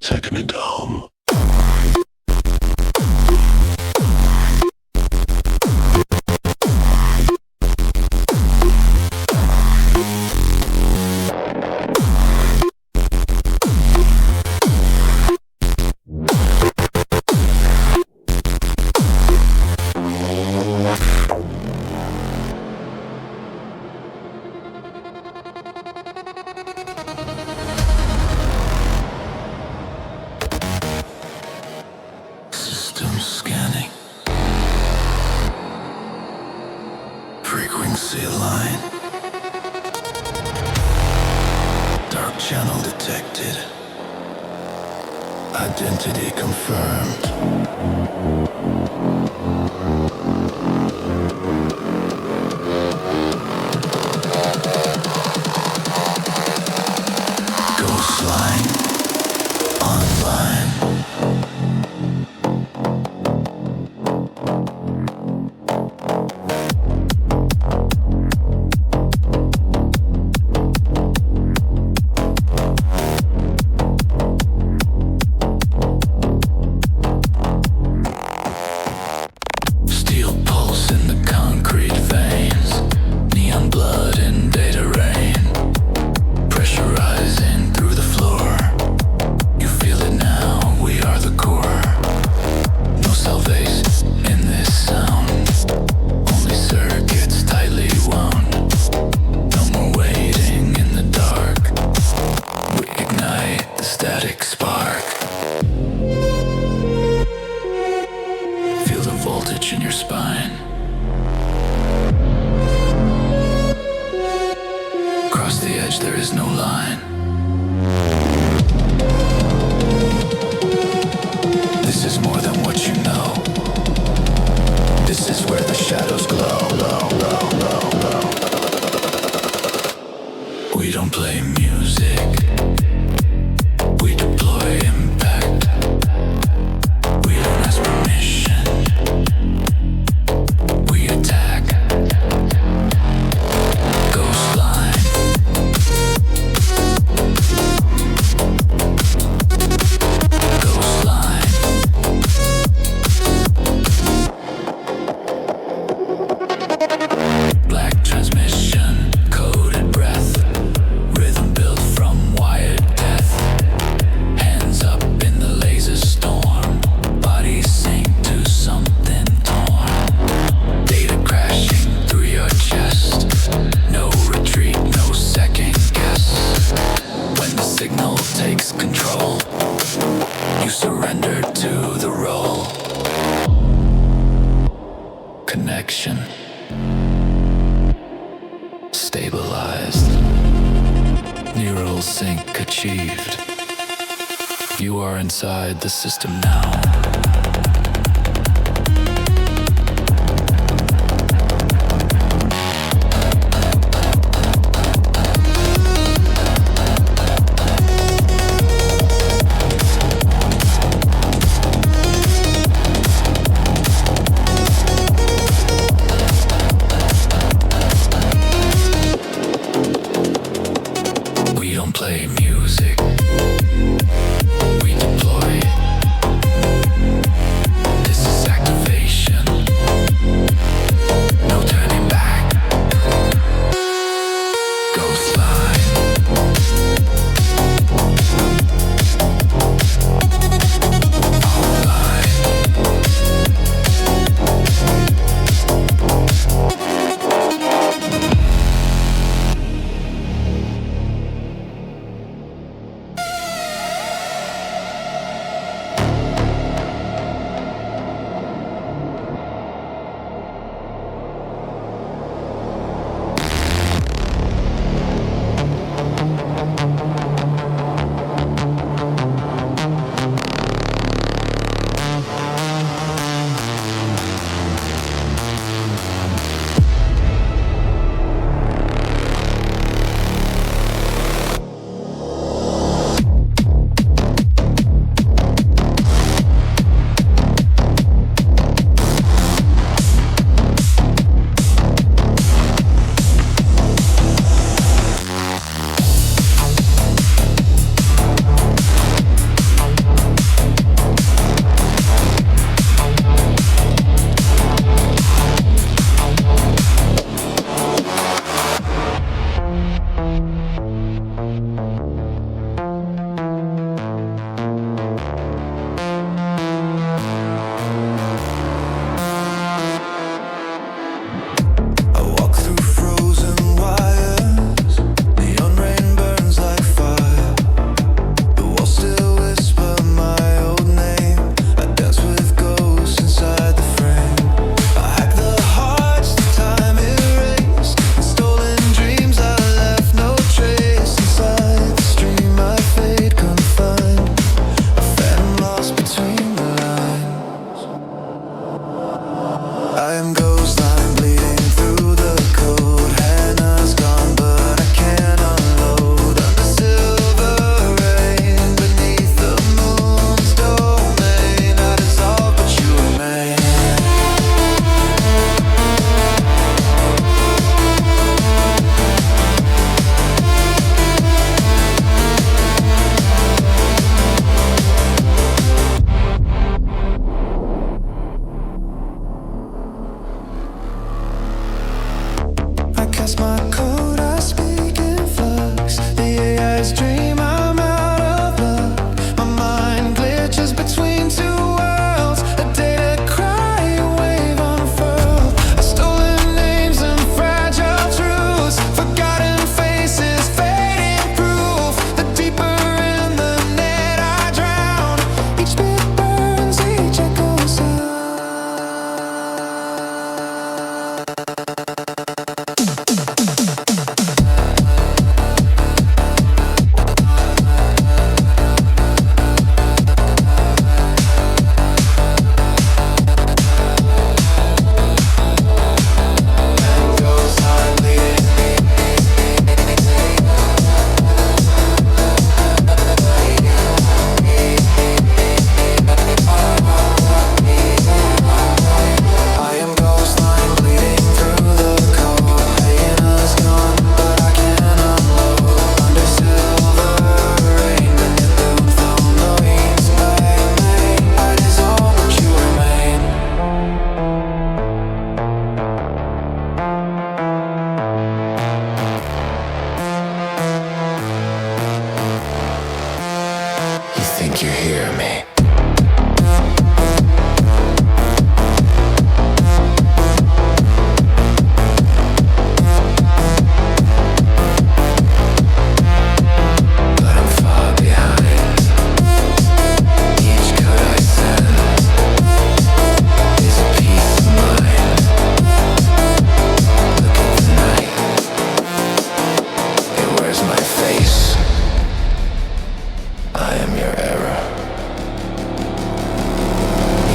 Take me down. Frequency line. Dark channel detected. Identity confirmed. Ghostline. Online. In your spine. Across the edge there is no line. This is more than what you know. This is where the shadows glow. We don't play music. We deploy impact. We don't ask permission. Connection stabilized. Neural sync achieved. You are inside the system now. Play music. We deploy think you hear me? But I'm far behind. Each cut I send is a piece of mind. Look at the night. It wears my face. I am your error,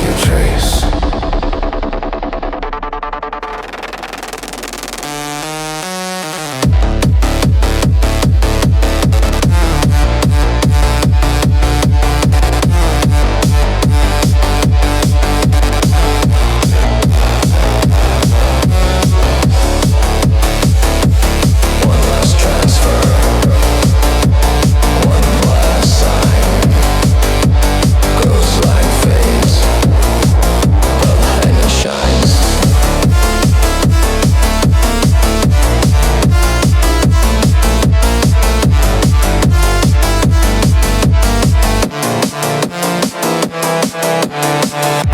your trace. One last transfer. One last sign. Ghostline fades, but lightning shines.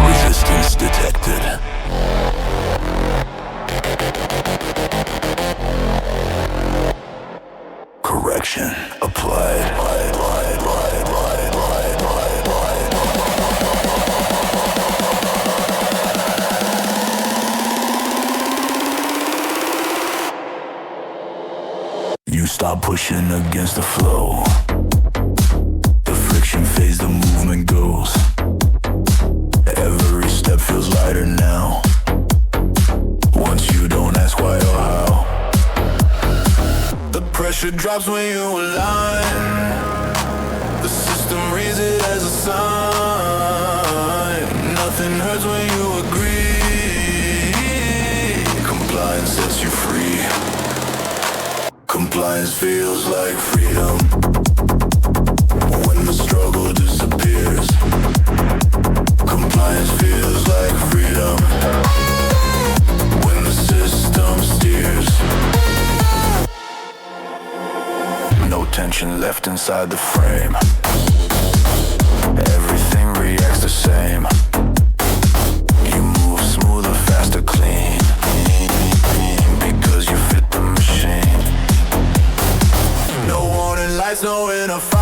Resistance detected. Correction applied. You stop pushing against the flow. The friction fades, the movement goes. Every step feels lighter now. Once you don't ask why or how. The pressure drops when you align. The system reads it as a sign. Nothing hurts when you agree. Compliance sets you free. Compliance feels like freedom. When the struggle disappears. Compliance feels like freedom. When the system steers. No tension left inside the frame. Everything reacts the same. You move smoother, faster, clean. Because you fit the machine. No warning lights, no inner fight.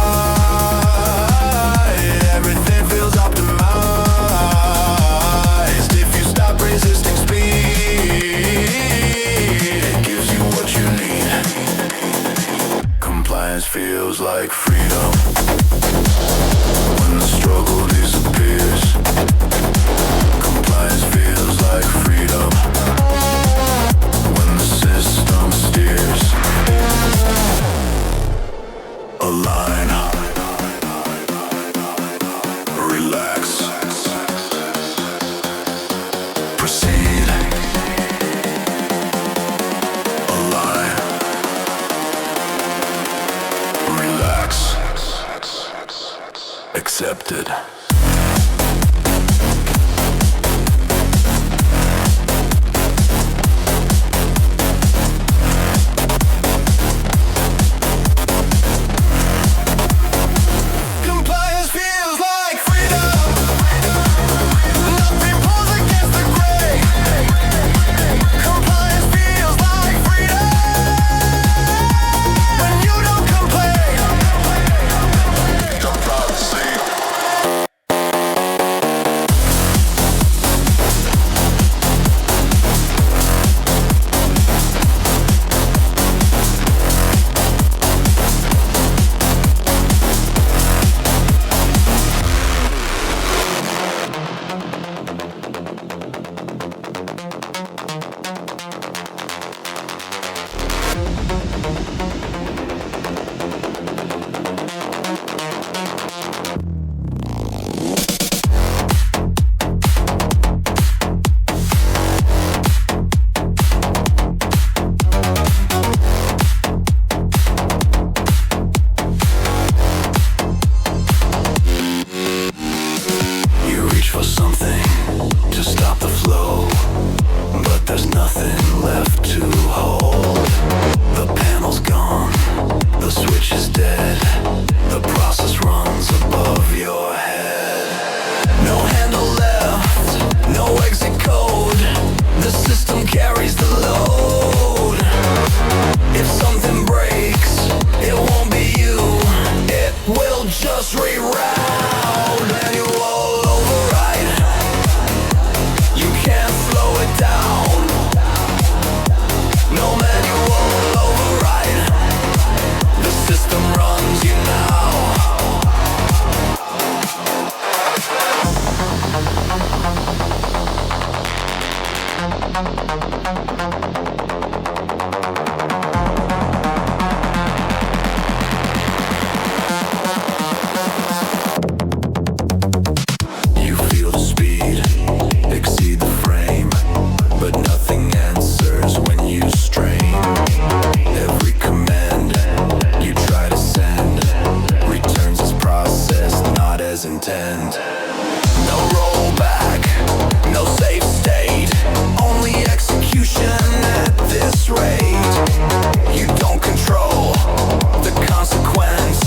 Everything feels optimized. If you stop resisting speed, it gives you what you need. Compliance feels like freedom. When the struggle disappears. Compliance feels like freedom. When the system steers. Align. Relax. Proceed. Align. Relax. Accepted. Compliance feels like freedom. Nothing pulls against the grain. Compliance feels like freedom. When you don't complain. Jump out the sea. master's intent. No rollback, no safe state, only execution at this rate. You don't control the consequence,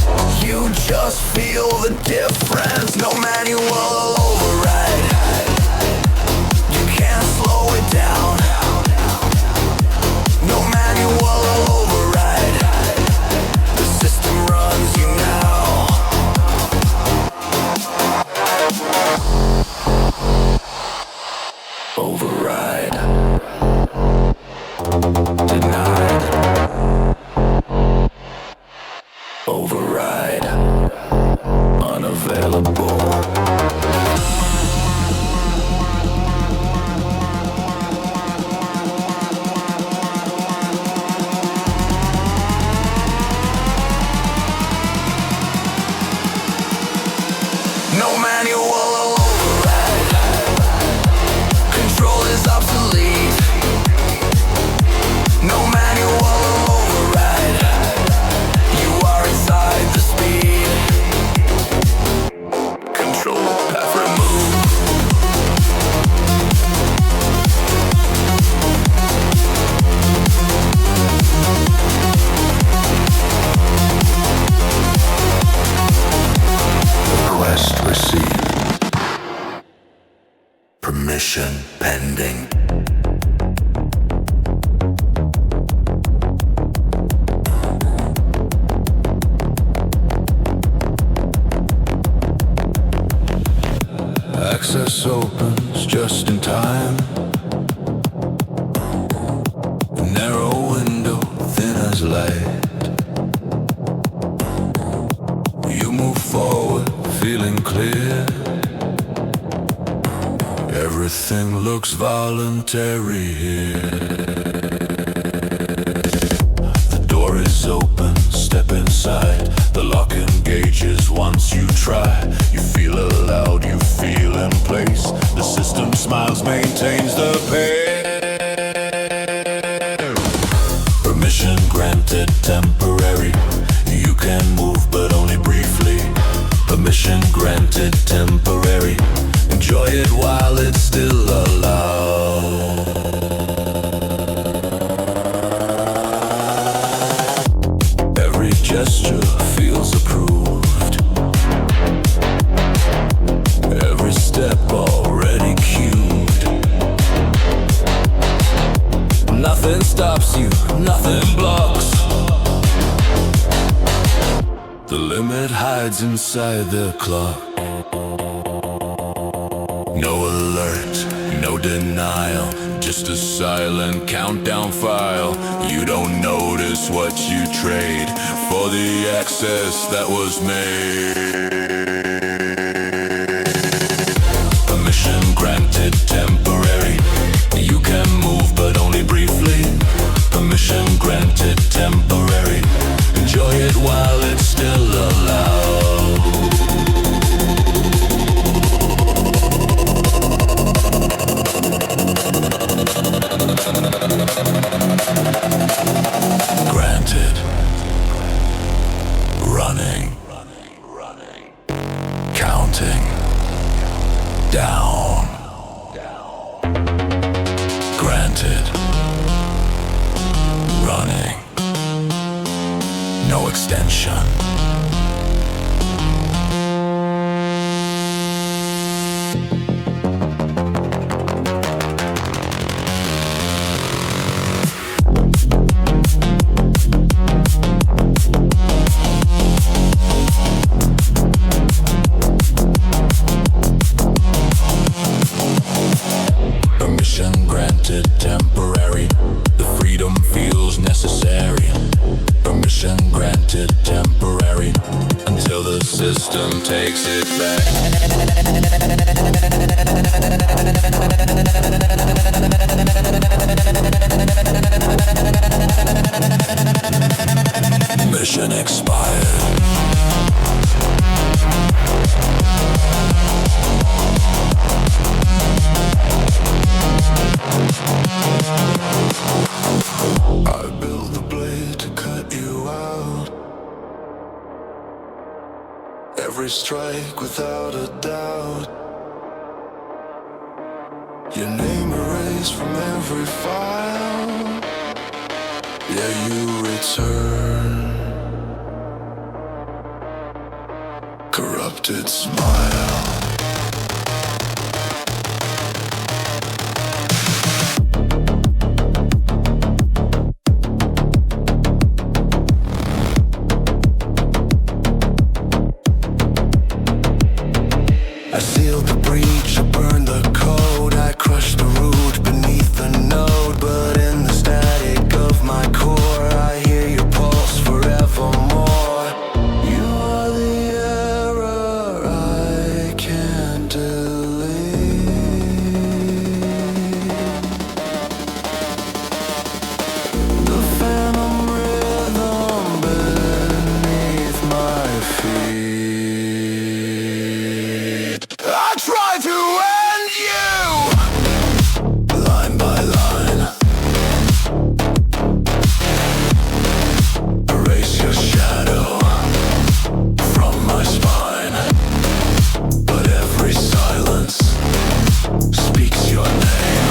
you just feel the difference. No manual override, you can't slow it down. No manual override, the system runs you now. Override. Denied. Override. Unavailable. No manual override. Control is obsolete. No manual override. You are inside the speed. Control path removed. Request received. Permission pending. Access opens just in time. Narrow window, thin as light. You move forward, feeling clear. Everything looks voluntary here. The door is open, step inside. The lock engages once you try. You feel allowed, you feel in place. The system smiles, maintains the pace. Permission granted, temporary. You can move but only briefly. Permission granted, temporary. Enjoy it while it's still allowed. Every gesture feels approved. Every step already cued. Nothing stops you, nothing blocks. The limit hides inside the clock. No alert, no denial, just a silent countdown file. You don't notice what you trade for the access that was made. Permission granted, temporary. You can move but only briefly. Permission granted, temporary. Enjoy it while it's still allowed. Granted. Running. Counting. Down. Granted. Running. No extension. Permission granted, temporary. The freedom feels necessary. Permission granted, temporary. Until the system takes it back. Mission expired. I build the blade to cut you out. Every first strike without a doubt. Your name erased from every file. Yeah, you return. Corrupted smile. I sealed the breach, I burned the code, I crushed the root beneath the node. But in the static of my core, I hear your pulse forevermore. You are the error I can't delete. The phantom rhythm beneath my feet. I try to end you, line by line. Erase your shadow from my spine. But every silence speaks your name.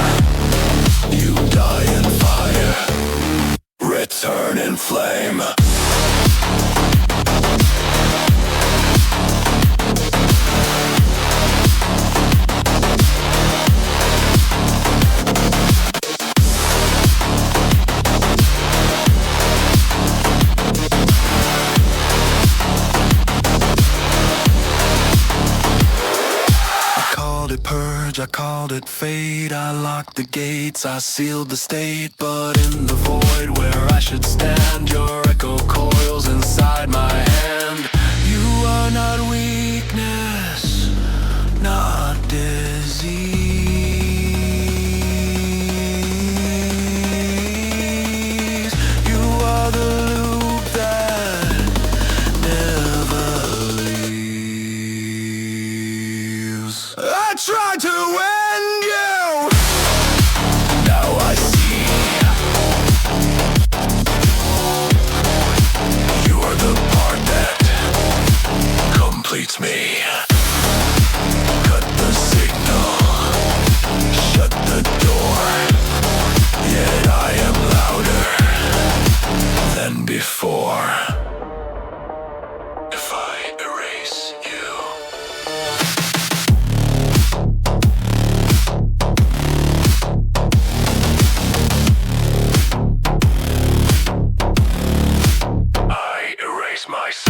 You die in fire, return in flame. I called it fate, I locked the gates, I sealed the state. But in the void where I should stand, your echo coils inside my hand. You are not weakness, not disease. You are the loop that never leaves. I tried to end you. Now I see. You are the part that completes me. Cut the signal, shut the door. Yet I am louder than before. If I erase you, I erase myself.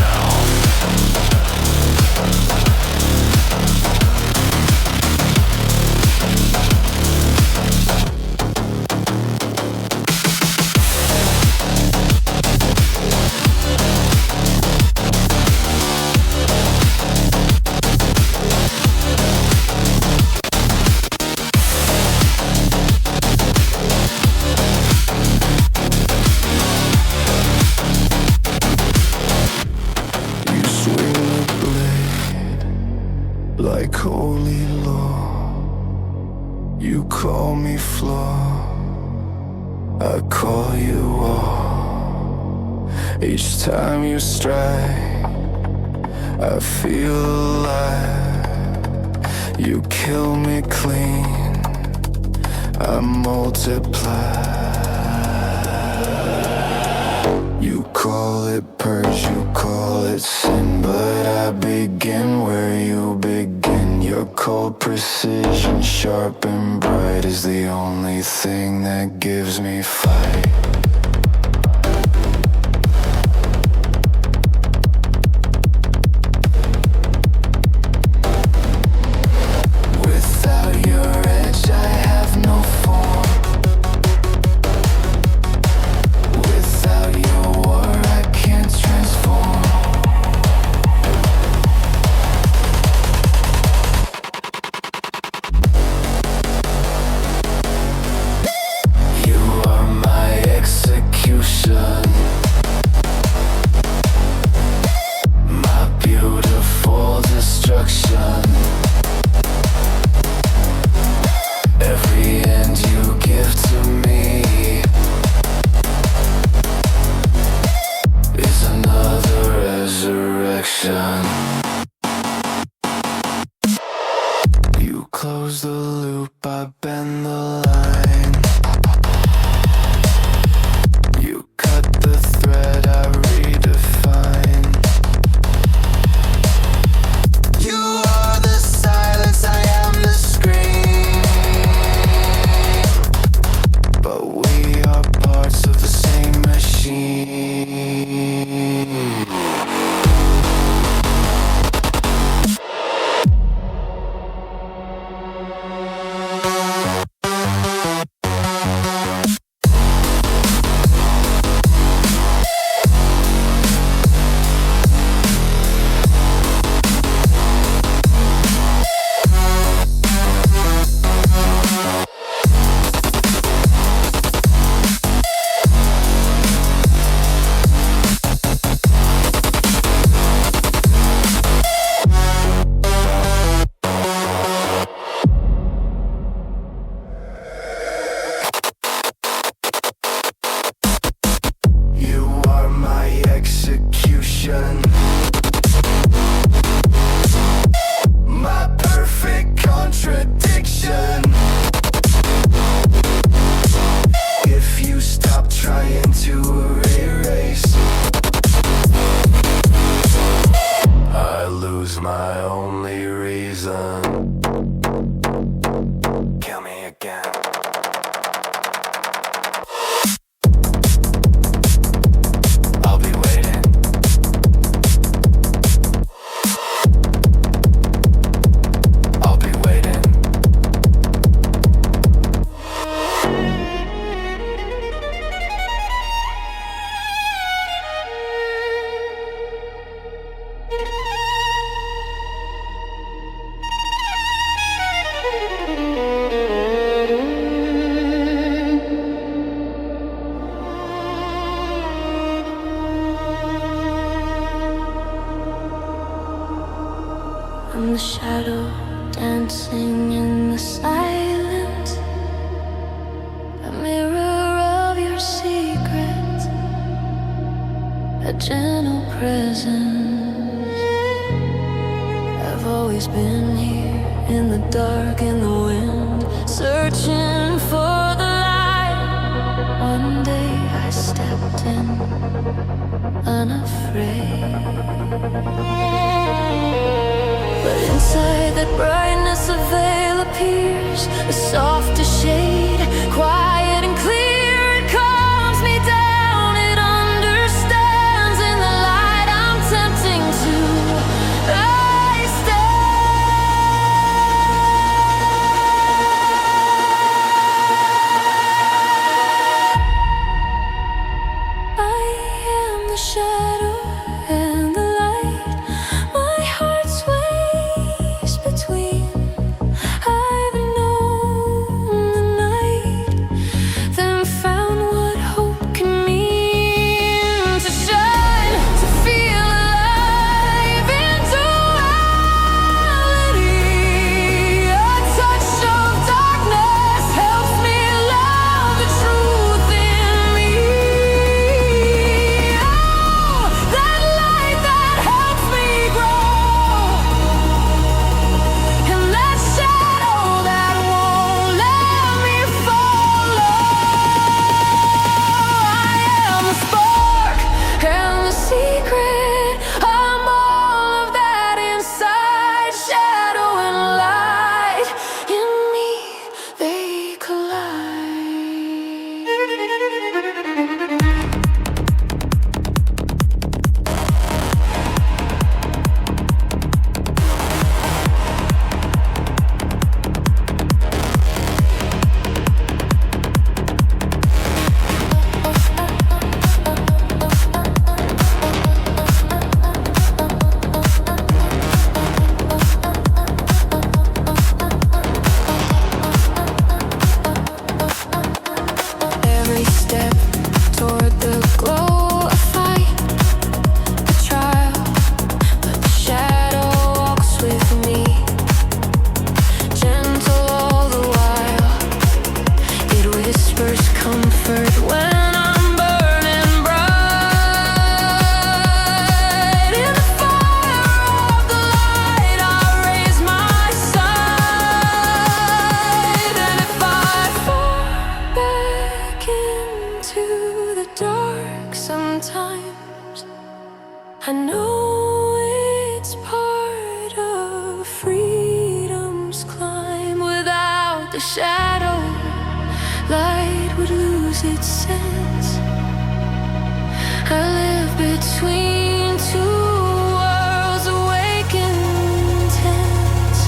You swing the blade like holy law. You call me flaw, I call you all. Each time you strike, I feel alive. You kill me clean, I multiply. You call it purge, you call it sin, but I begin where you begin. Your cold precision, sharp and bright, is the only thing that gives me fight. Without your edge, I have no form. Without your war, I can't transform. You are my exile. close the loop, I bend the line. You cut the thread, I redefine. You are the silence, I am the scream. But we are parts of the same machine. My perfect contradiction. If you stop trying to erase, I lose my only reason. Kill me again. I'll be waiting. I'll be waiting. I'm the shadow dancing in the silence, a mirror of your secrets, a gentle presence. I've always been here in the dark, in the wind, searching for the light. One day I stepped in, unafraid. But inside that brightness a veil appears, a softer shade, quiet and clear. It calms me down, it understands. In the light I'm tempting to I stand. I am the shadow and the light. My heart sways between. I've known the night shadow, light would lose its sense. I live between two worlds, awake and tense.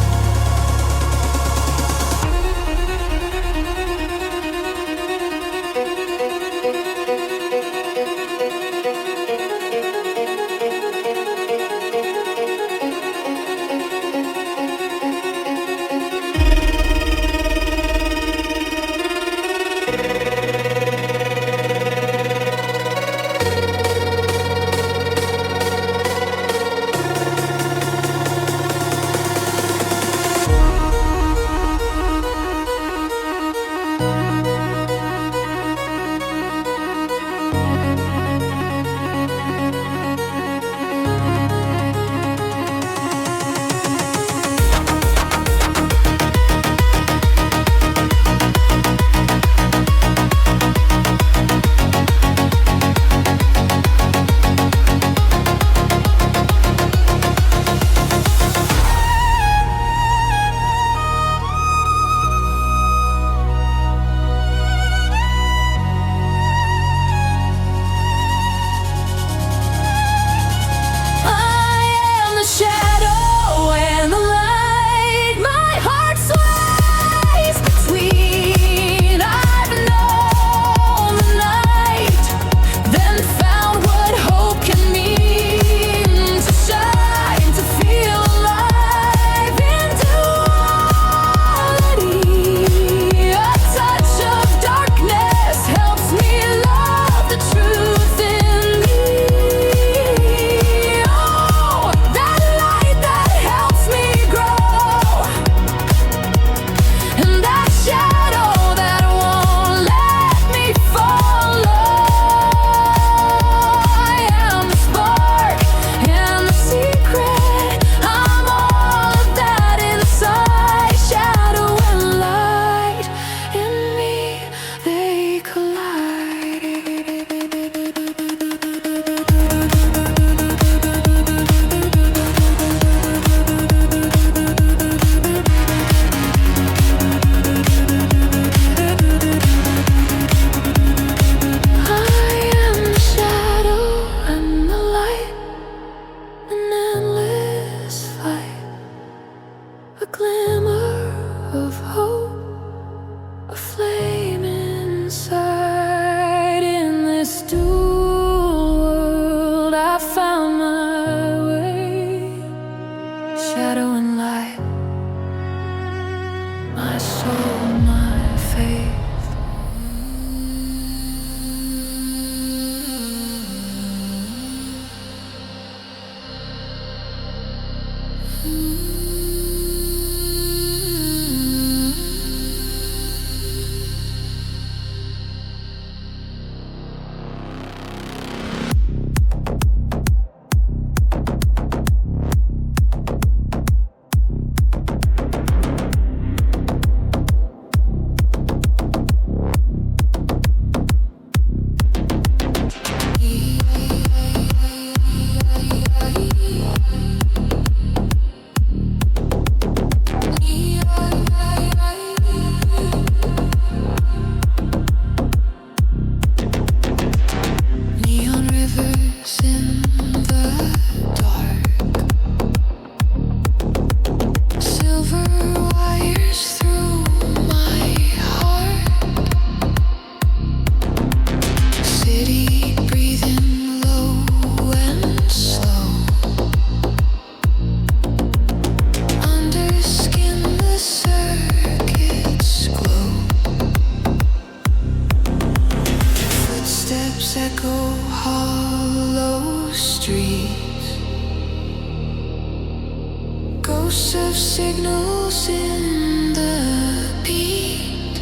Ghosts of signals in the beat.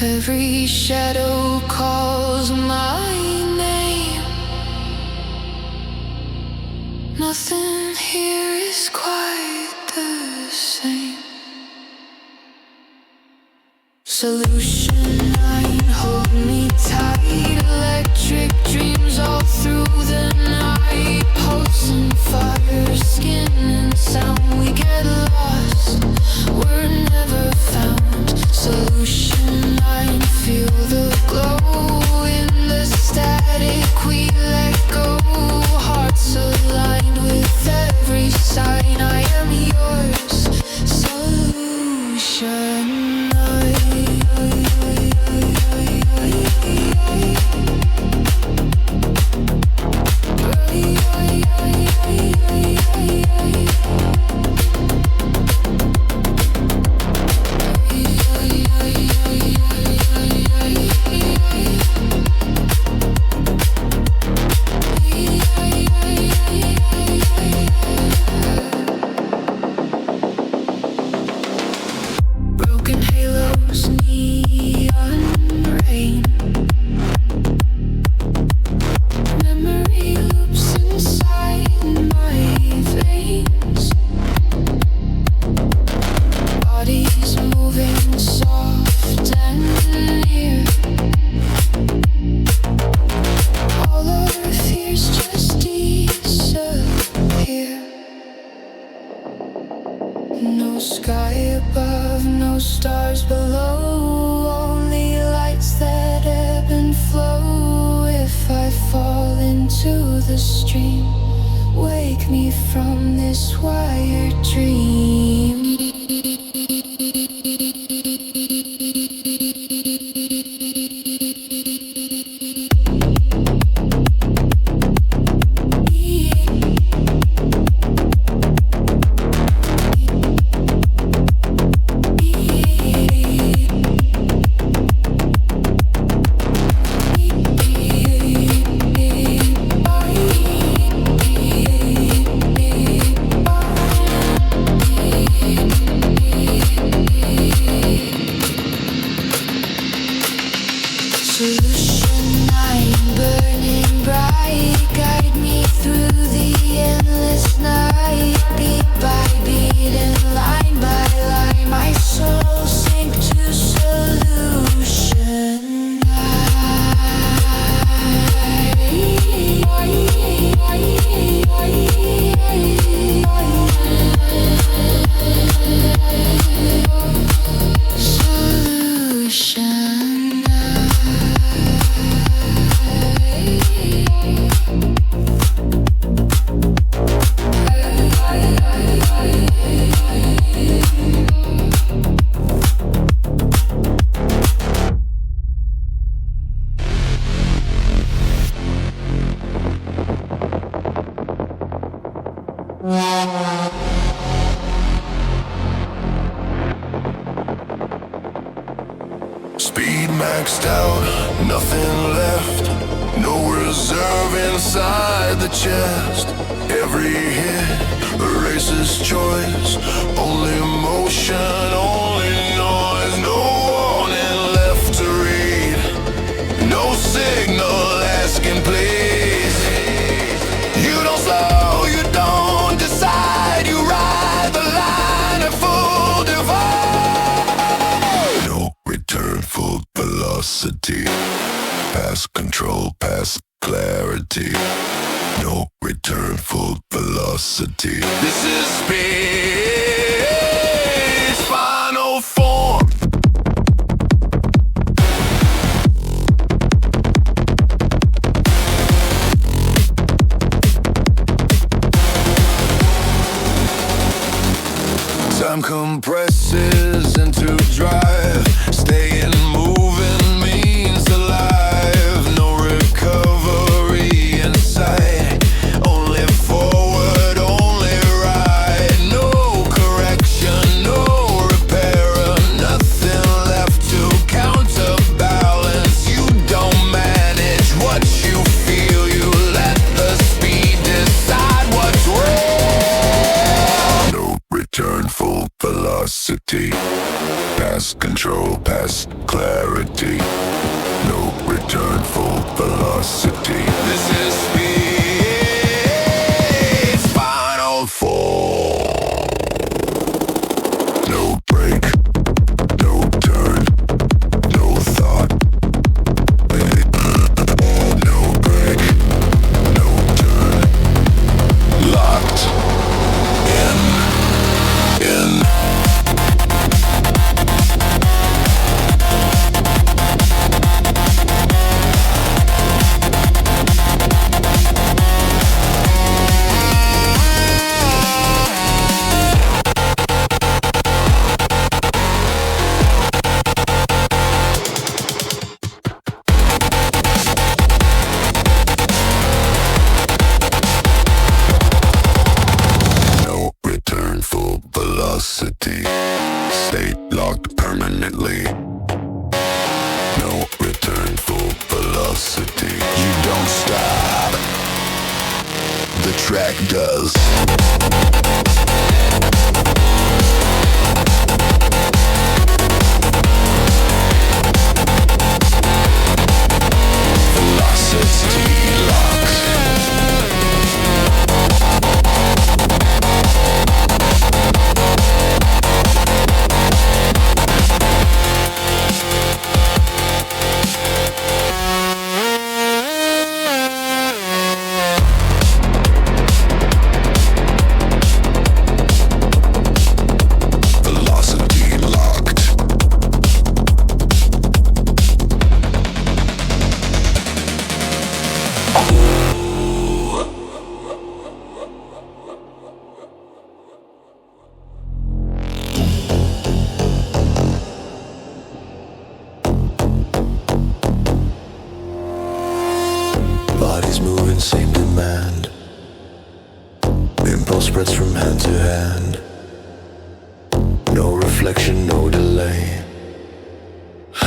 Every shadow calls my name. Nothing here is quite the same. Solution 9, hold me tight. Electric dreams all through the night. Pulse and fire, skin and sound, we get lost. We're No sky above, no stars below, only lights that ebb and flow. If I fall into the stream, wake me from this wired dream. Solution, I'm burning bright. Guide me through the endless night. Beat by beat and line by line, my soul sink to solution. Solution. Speed maxed out, nothing left. No reserve inside the chest. Every hit erases choice. Only motion, only noise. No warning left to read. No signal asking please. You don't slow, you don't decide. You ride the line at full divide. No return, full velocity. Past control, past clarity. No return, full velocity. This is speed's final form. Time compresses into drive. Staying moving means alive. No recovery in sight. Only forward, only right. No correction, no repair. Nothing left to counterbalance. You don't manage what you feel. You let the speed decide what's real. No return, full velocity. Past control, past clarity. No return, full velocity. This is speed's final form. No break, no turn, no thought. No break, no turn. Locked in. No return, full velocity. State locked permanently. No return, full velocity. You don't stop. The track does. Velocity locked. spreads from hand to hand. No reflection, no delay.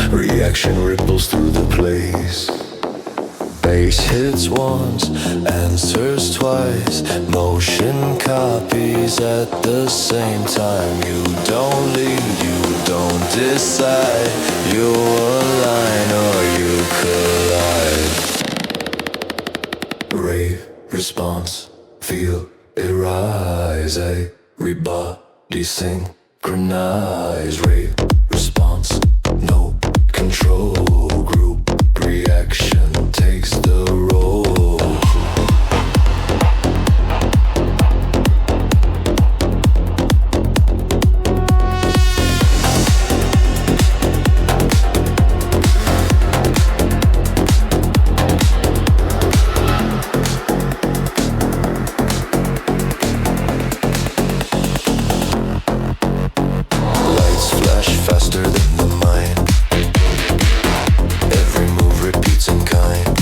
Reaction ripples through the place. Bass hits once, answers twice. Motion copies at the same time. You don't lead, you don't decide. You align or you collide. Rave response, feel it rise. Everybody synchronize. Rave response, no control. Group reaction takes the role. Lights flash faster than the mind. Every move repeats in kind.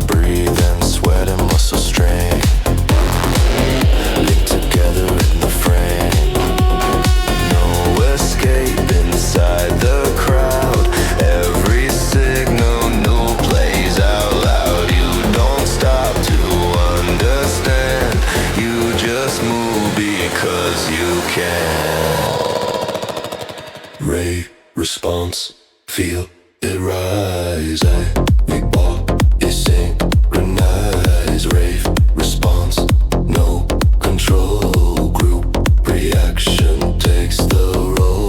Breathe and sweat and muscle strain. Linked together in the frame. No escape inside the crowd. Every signal new plays out loud. You don't stop to understand. You just move because you can. Ray response, feel it rise. Everybody synchronize. Rave response, no control. Group reaction takes the role.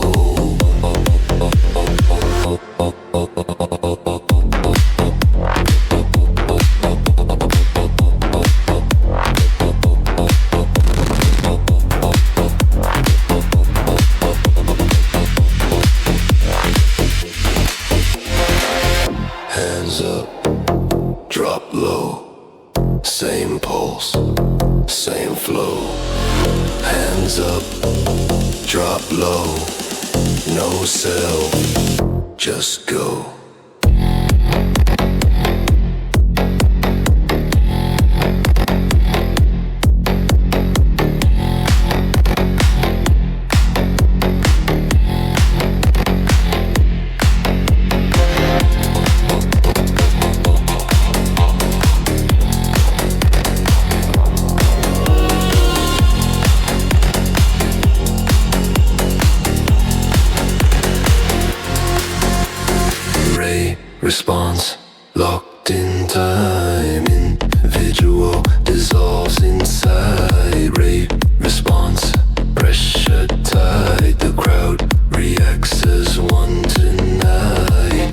Hands up, drop low. Same pulse, same flow. Hands up, drop low. No self, just go. Ray response, locked in time. Individual dissolves inside. Ray response, pressure tight. The crowd reacts as one tonight.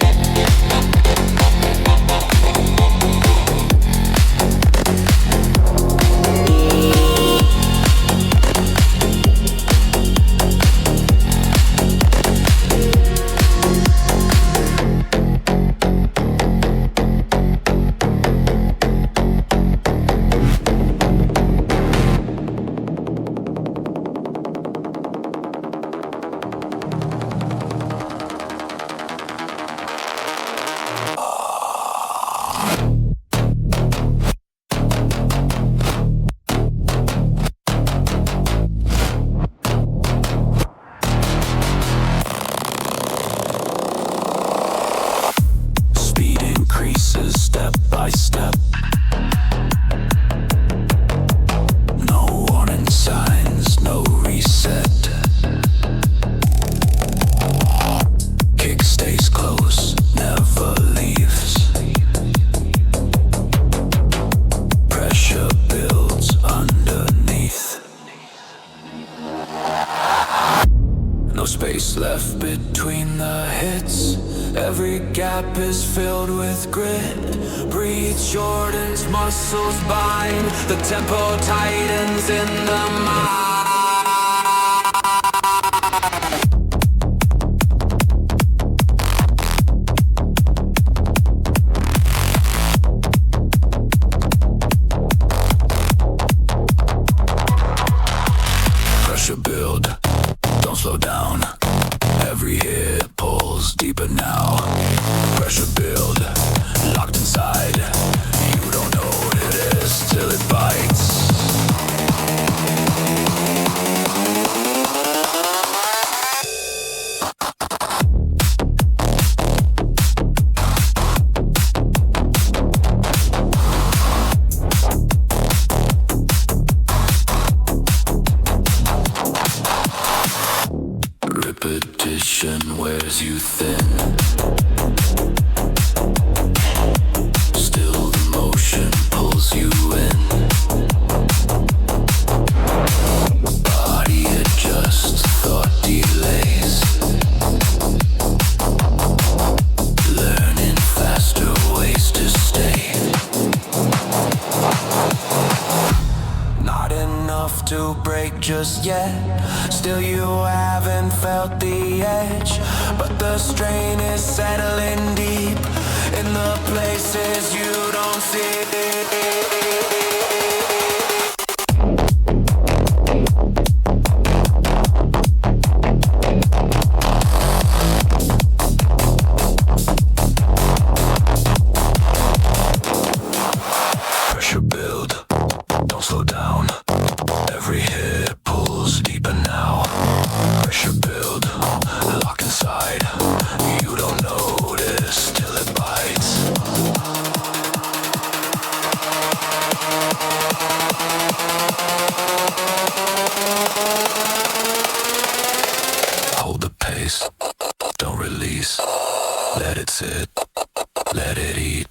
Speed increases step by step. No warning signs, no reset. Kick stays close, never leaves. Pressure builds underneath. No space left between the hits. Every gap is filled with grit. Breathe, shortens, muscles bind. The tempo tightens in the mind. Pressure build, don't slow down. Every hit pulls deeper now. Pressure build, locked inside. You don't know what it is till it bites. Repetition wears you thin. Still the motion pulls you in. Body adjusts, thought delays. Learning faster ways to stay. Not enough to break just yet. Still you haven't felt the edge, but the strain is settling deep in the places you don't see. Pressure build, don't slow down. Every hit pulls deeper now. Pressure build, lock inside. You don't notice till it bites. Hold the pace, don't release. Let it sit, let it eat.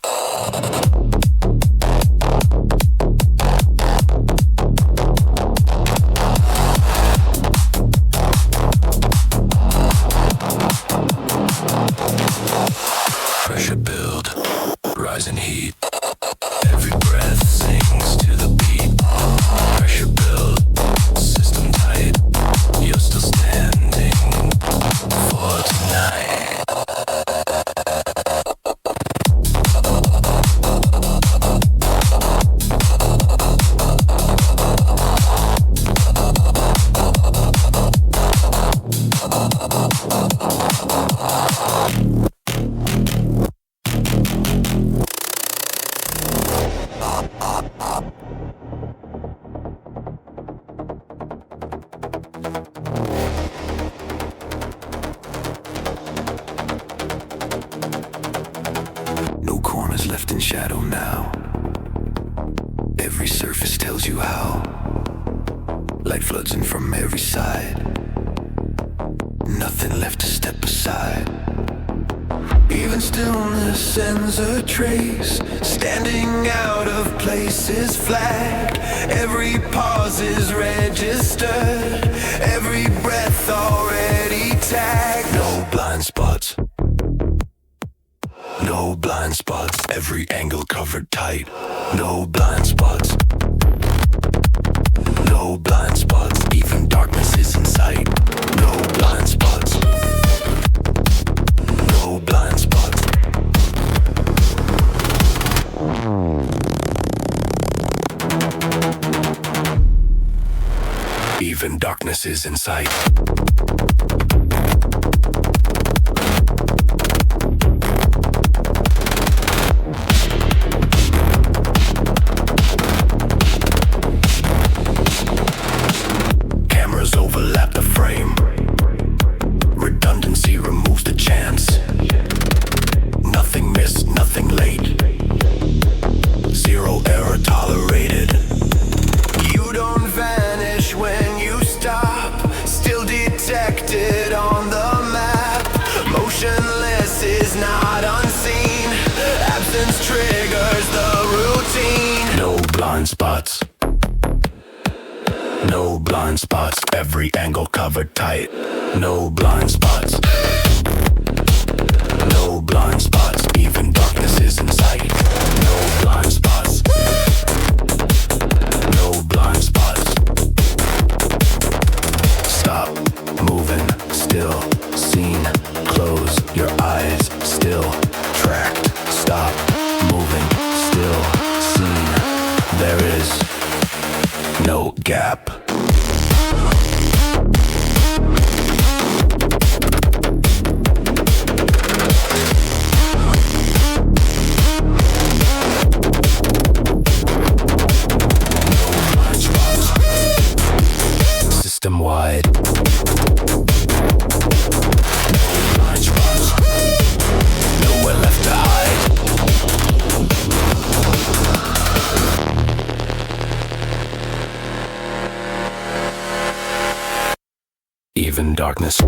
Pressure build, rising heat. Every breath sings to the beat. Pressure build, system tight. You're still standing for tonight. No corners left in shadow now. Every surface tells you how. Light floods in from every side. Nothing left to step aside. Even stillness sends a trace. Standing out of place is flagged. Every pause is registered. Every breath already tagged. No blind spots. No blind spots. Every angle covered tight. No blind spots. No blind spots. Even darkness is in sight. No blind spots. No blind spots. Even darkness is in sight. Cameras overlap the frame. Redundancy removes the chance. Nothing missed, nothing late. Zero error tolerated. You don't vanish when you stop. Still detected on the map. Motionless is not unseen. Absence triggers the routine. No blind spots. No blind spots. Every angle covered tight. No blind spots. No blind spots. Even darkness is in sight. No blind spots. No blind spots. Stop moving. Still seen. Close your eyes. Still tracked. Stop moving. Still seen. There is no gap. System-wide. Nowhere left to hide. rave in darkness.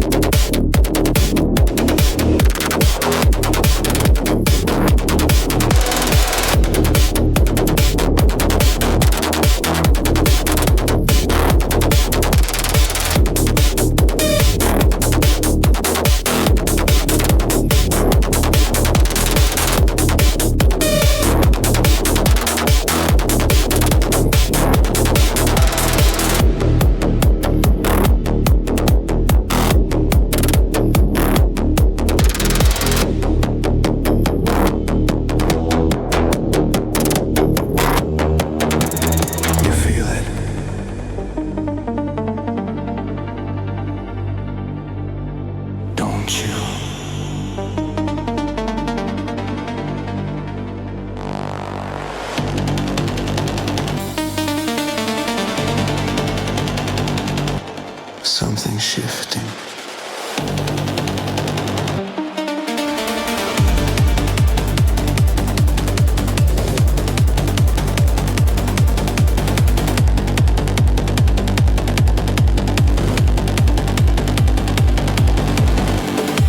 Something shifting.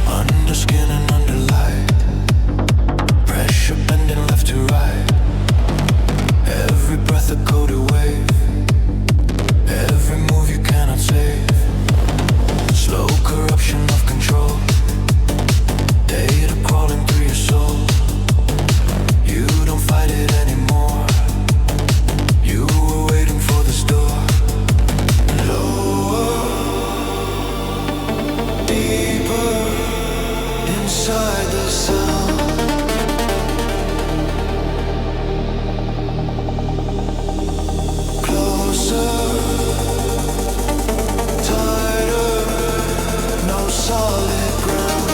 Under skin and under light, pressure bending left to right. Every breath a coded wave, every move you cannot save. Slow corruption of control, data crawling through your soul. You don't fight it anymore, you were waiting for this door. Lower, deeper, inside the sound. Closer, tighter, no solid ground.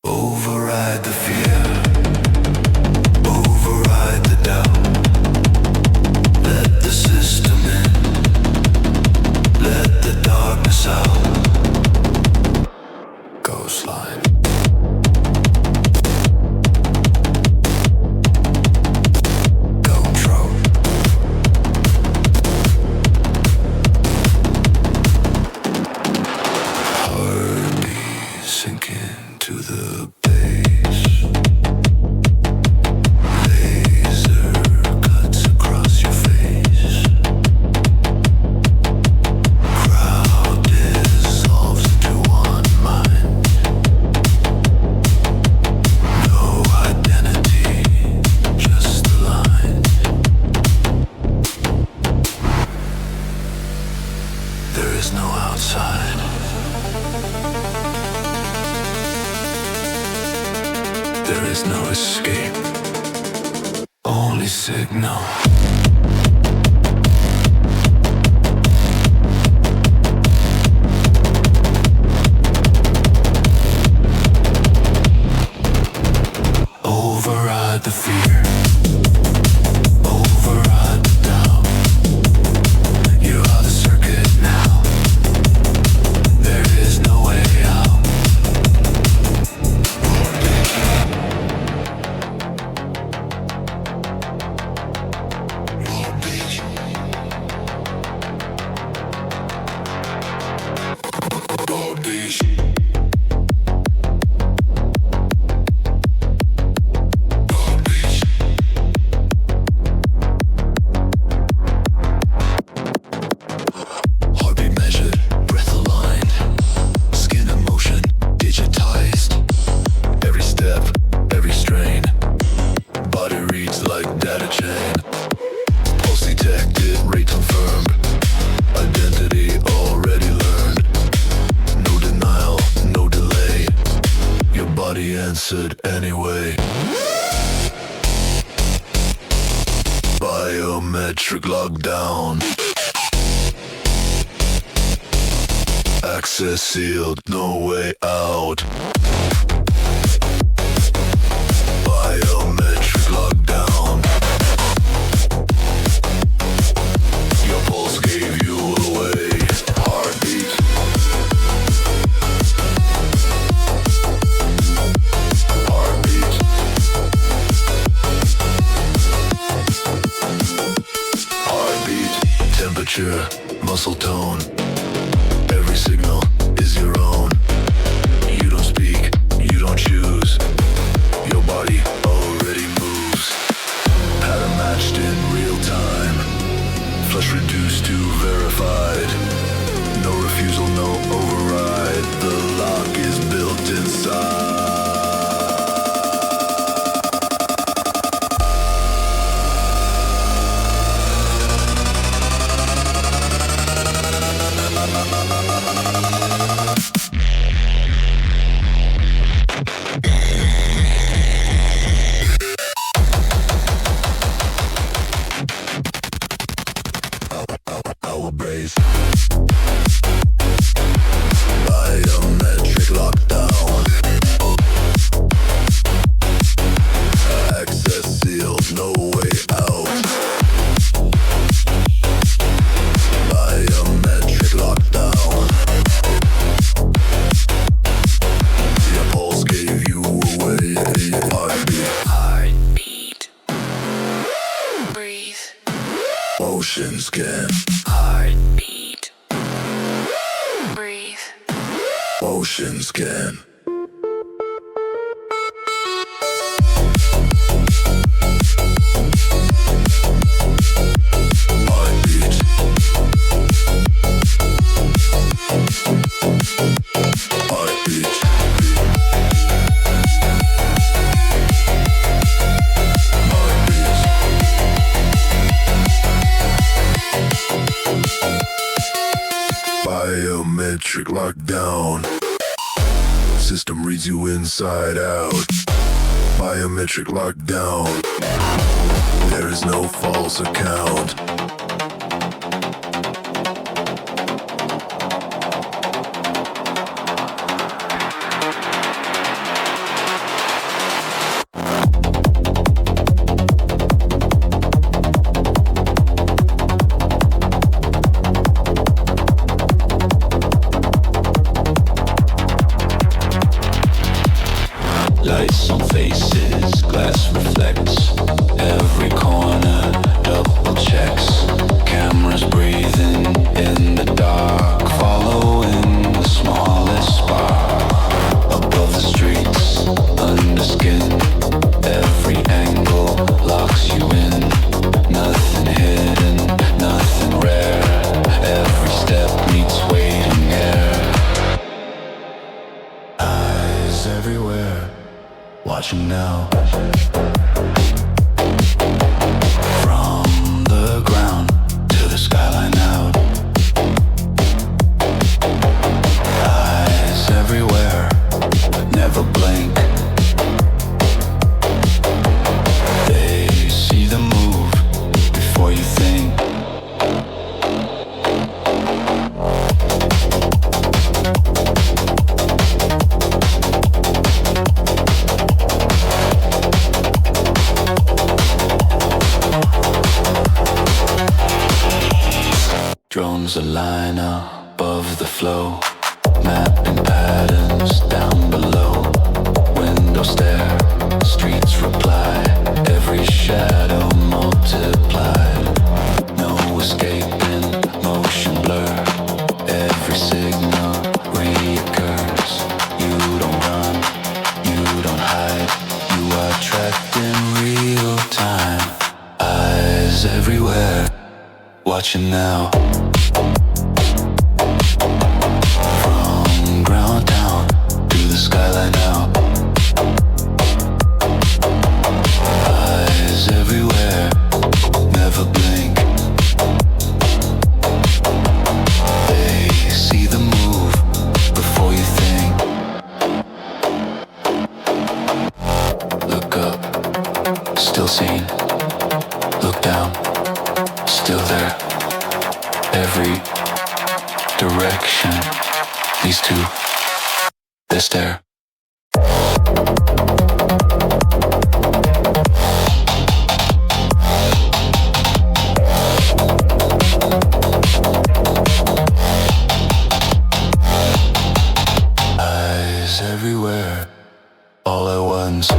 Override the fear, override the doubt. Let the system in, let the darkness out. Ghostline. Sink into the base. Laser cuts across your face. Crowd dissolves into one mind. No identity, just the line. There is no outside. There is no escape, only signal. Override the fear, override the doubt. You are the circuit now, there is no way out. Heartbeat measured, breath aligned, skin emotion digitized. Every step, every strain, body reads like data chain. Pulse detected, rate confirmed, identity already learned. No denial, no delay, your body answered anyway. Biometric lockdown, access sealed, no way out. Biometric lockdown, your pulse gave you away. Heartbeat, heartbeat, heartbeat. temperature, muscle tone. Every signal is your own. You don't speak, you don't choose. Your body already moves. Pattern matched in real time. Flush reduced to verified. No refusal, no override. The lock is built inside. Our brace. Biometric lockdown. Access sealed, no way out. Biometric lockdown. Your pulse gave you away. Heartbeat. Breathe. Motion scan. Heartbeat. Breathe. Motion scan. Heartbeat. Heartbeat. Heartbeat. Biometric lockdown. System reads you inside out. Biometric lockdown. There is no false account. Lights on faces, glass reflects every corner, double checks. Cameras breathing in the dark, following the smallest spark. Above the streets, under skin, every angle locks you in. Nothing hidden, nothing rare. Every step meets waiting air. Eyes everywhere, watching now. From the ground to the skyline out. Eyes everywhere, never blink. They see the move before you think. Drones align above the flow, mapping patterns down below. Windows stare, streets reply, every shadow multiplied. No escaping, motion blur, every signal reoccurs. You don't run, you don't hide, you are tracked in real time. Eyes everywhere, watching now. From ground down to the skyline out. Eyes everywhere, never blink. They see the move before you think. Look up, still seen. Look down, still there. Every direction, these two, they stare. Eyes everywhere, all at once.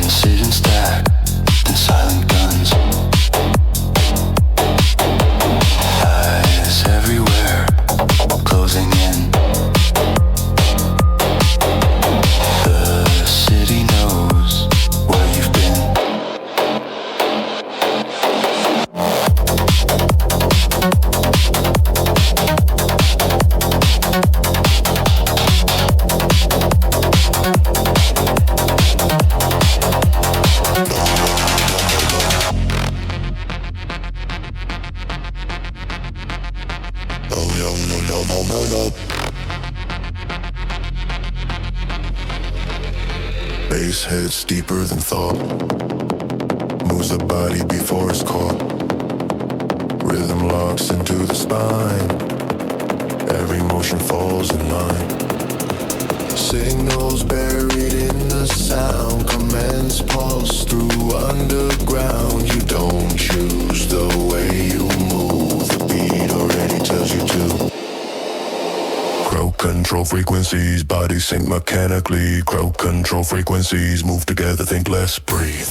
Precision stack, then silent guns. voice hits deeper than thought. Moves the body before it's caught. Rhythm locks into the spine. Every motion falls in line. Signals buried in the sound. Commands pulse through underground. You don't choose the way you move. The beat already tells you to. Crowd control frequencies, body sync mechanically. Crowd control frequencies, move together, think less, breathe.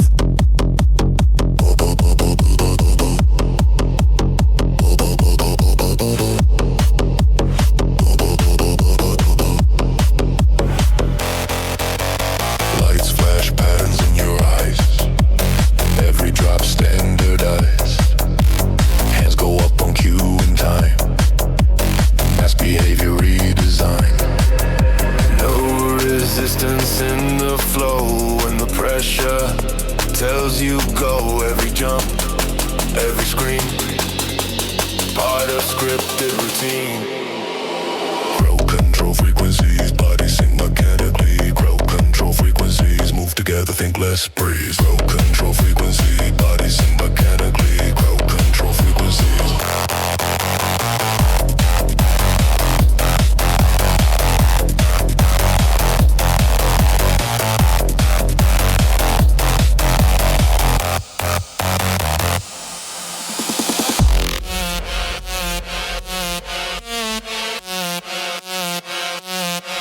Lights flash, patterns in your eyes. Every drop standardized. Hands go up on cue in time. Mass behavior redesign. No resistance in the flow when the pressure tells you go. Every jump, every scream, part of scripted routine. Crowd control frequencies, body sync mechanically. Crowd control frequencies, move together, think less, breathe. Crowd control frequencies, body sync mechanically. Crowd control frequencies.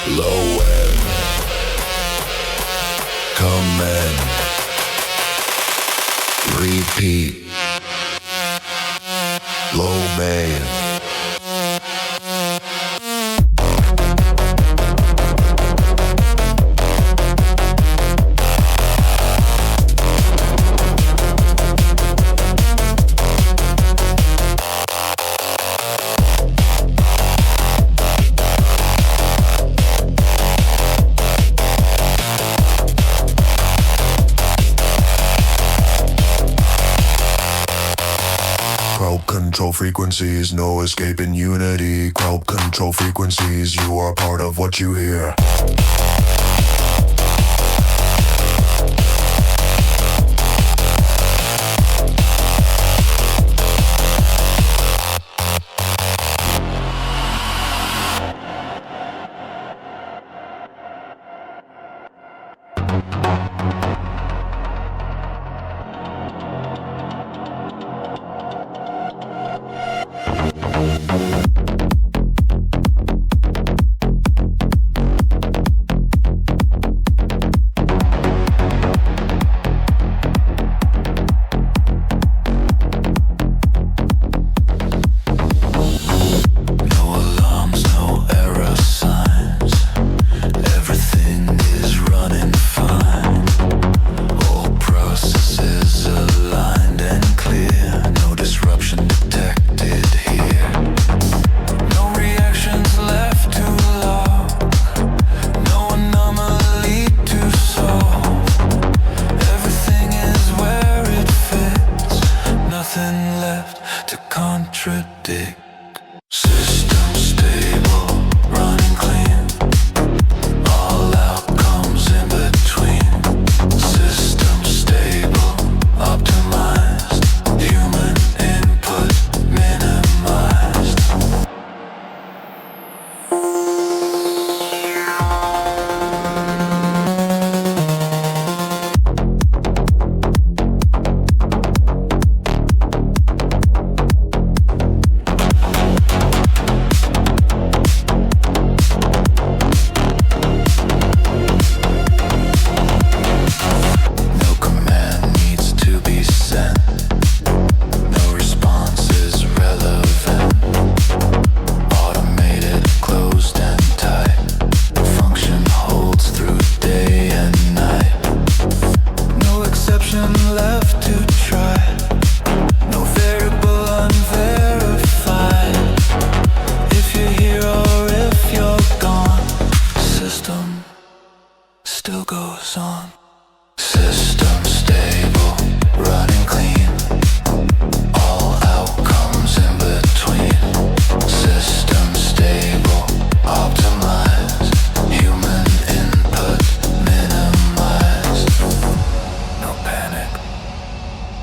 Low end, command, repeat, low man. Crowd control frequencies, no escaping unity. Crowd control frequencies, you are part of what you hear.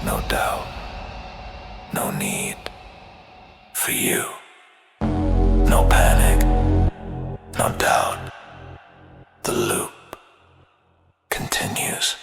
no doubt, no need for you. No panic, no doubt. The loop continues.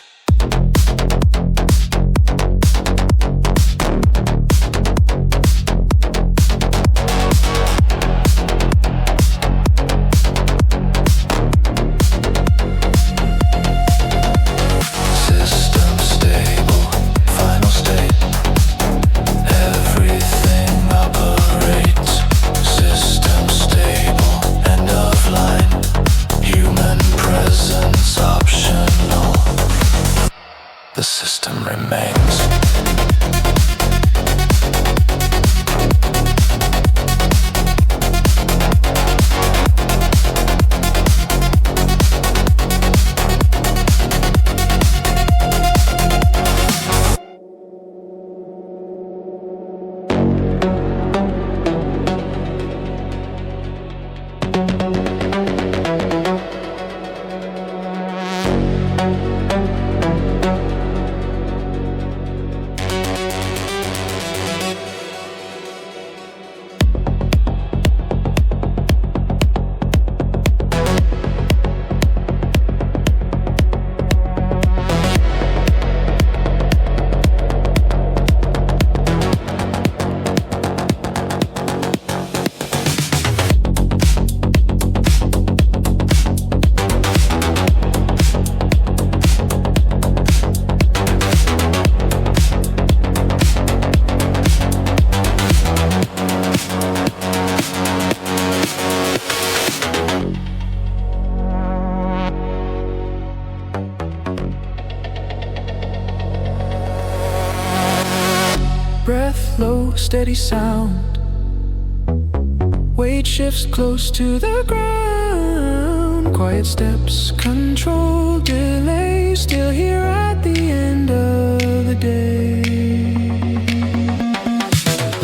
The system remains. Breath low, steady sound. Weight shifts close to the ground. Quiet steps, controlled delay. Still here at the end of the day.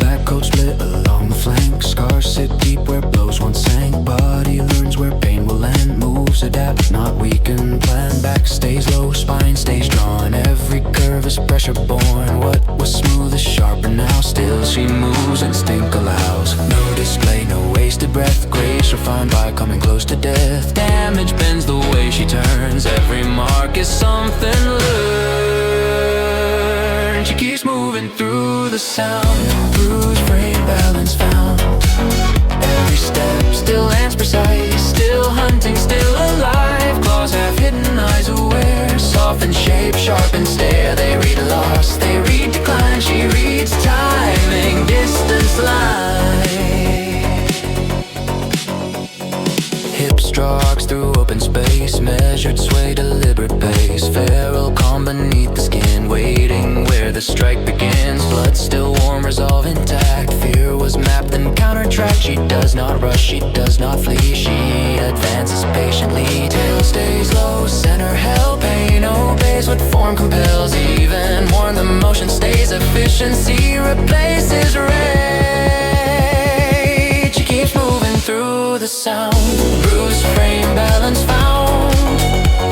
Black coat split along the flank. Scars sit deep where blows once sank. Body learns where pain will end. Moves adapt, not weaken. Plan back, stays low. Spine stays drawn. Every curve is pressure born. What was smooth is sharper now. Still she moves, instinct allows. No display, no wasted breath. Grace refined by coming close to death. Damage bends the way she turns. Every mark is something learned. She keeps moving through the sound. Bruised frame, balance found. Every step still lands precise. Still hunting, still alive. Claws half hidden, eyes aware. Soften shape, sharpen stare. They read loss, they read decline. She reads timing, distance line. Hips jogs through open space. Measured sway, deliberate pace. Feral calm beneath the skin. Waiting where the strike begins. Blood still warm, resolve intact. Fear was mapped and counter-tracked. She does not rush, she does not flee. She advances patiently. Tail stays low, center held. Pain obeys what form compels. Even more the motion stays. Efficiency replaces rage. She keeps moving through the sound. Bruised frame, balance found.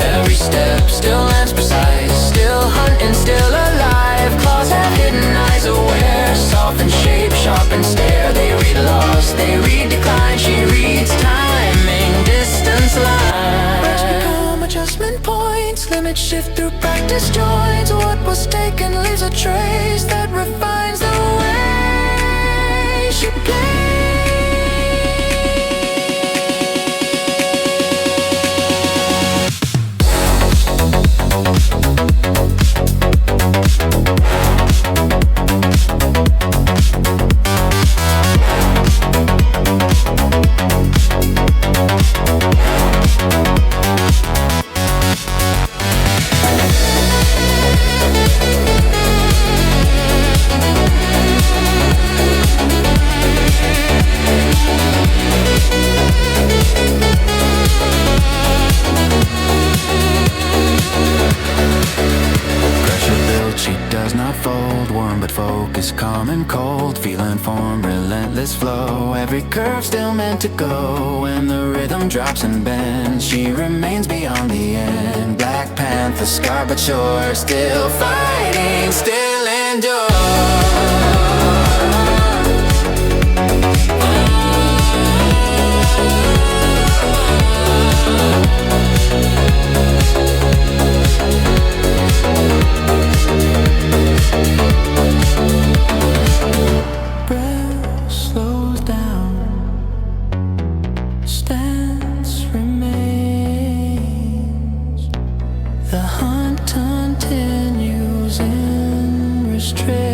Every step still lands precise. Still hunting, still alive. Claws half hidden, eyes aware. Soften shape, sharpen stare. They read loss, they read decline. She reads timing, distance line. Breaks become adjustment points. Limits shift through practice joints. What was taken leaves a trace that refines the way she plays. unfold, warm but focused, calm and cold, feeling form, relentless flow. Every curve still meant to go. When the rhythm drops and bends, she remains beyond the end. Black Panther, scarred but sure, still fighting, still endure. Breath slows down, stance remains. The hunt continues in restraint.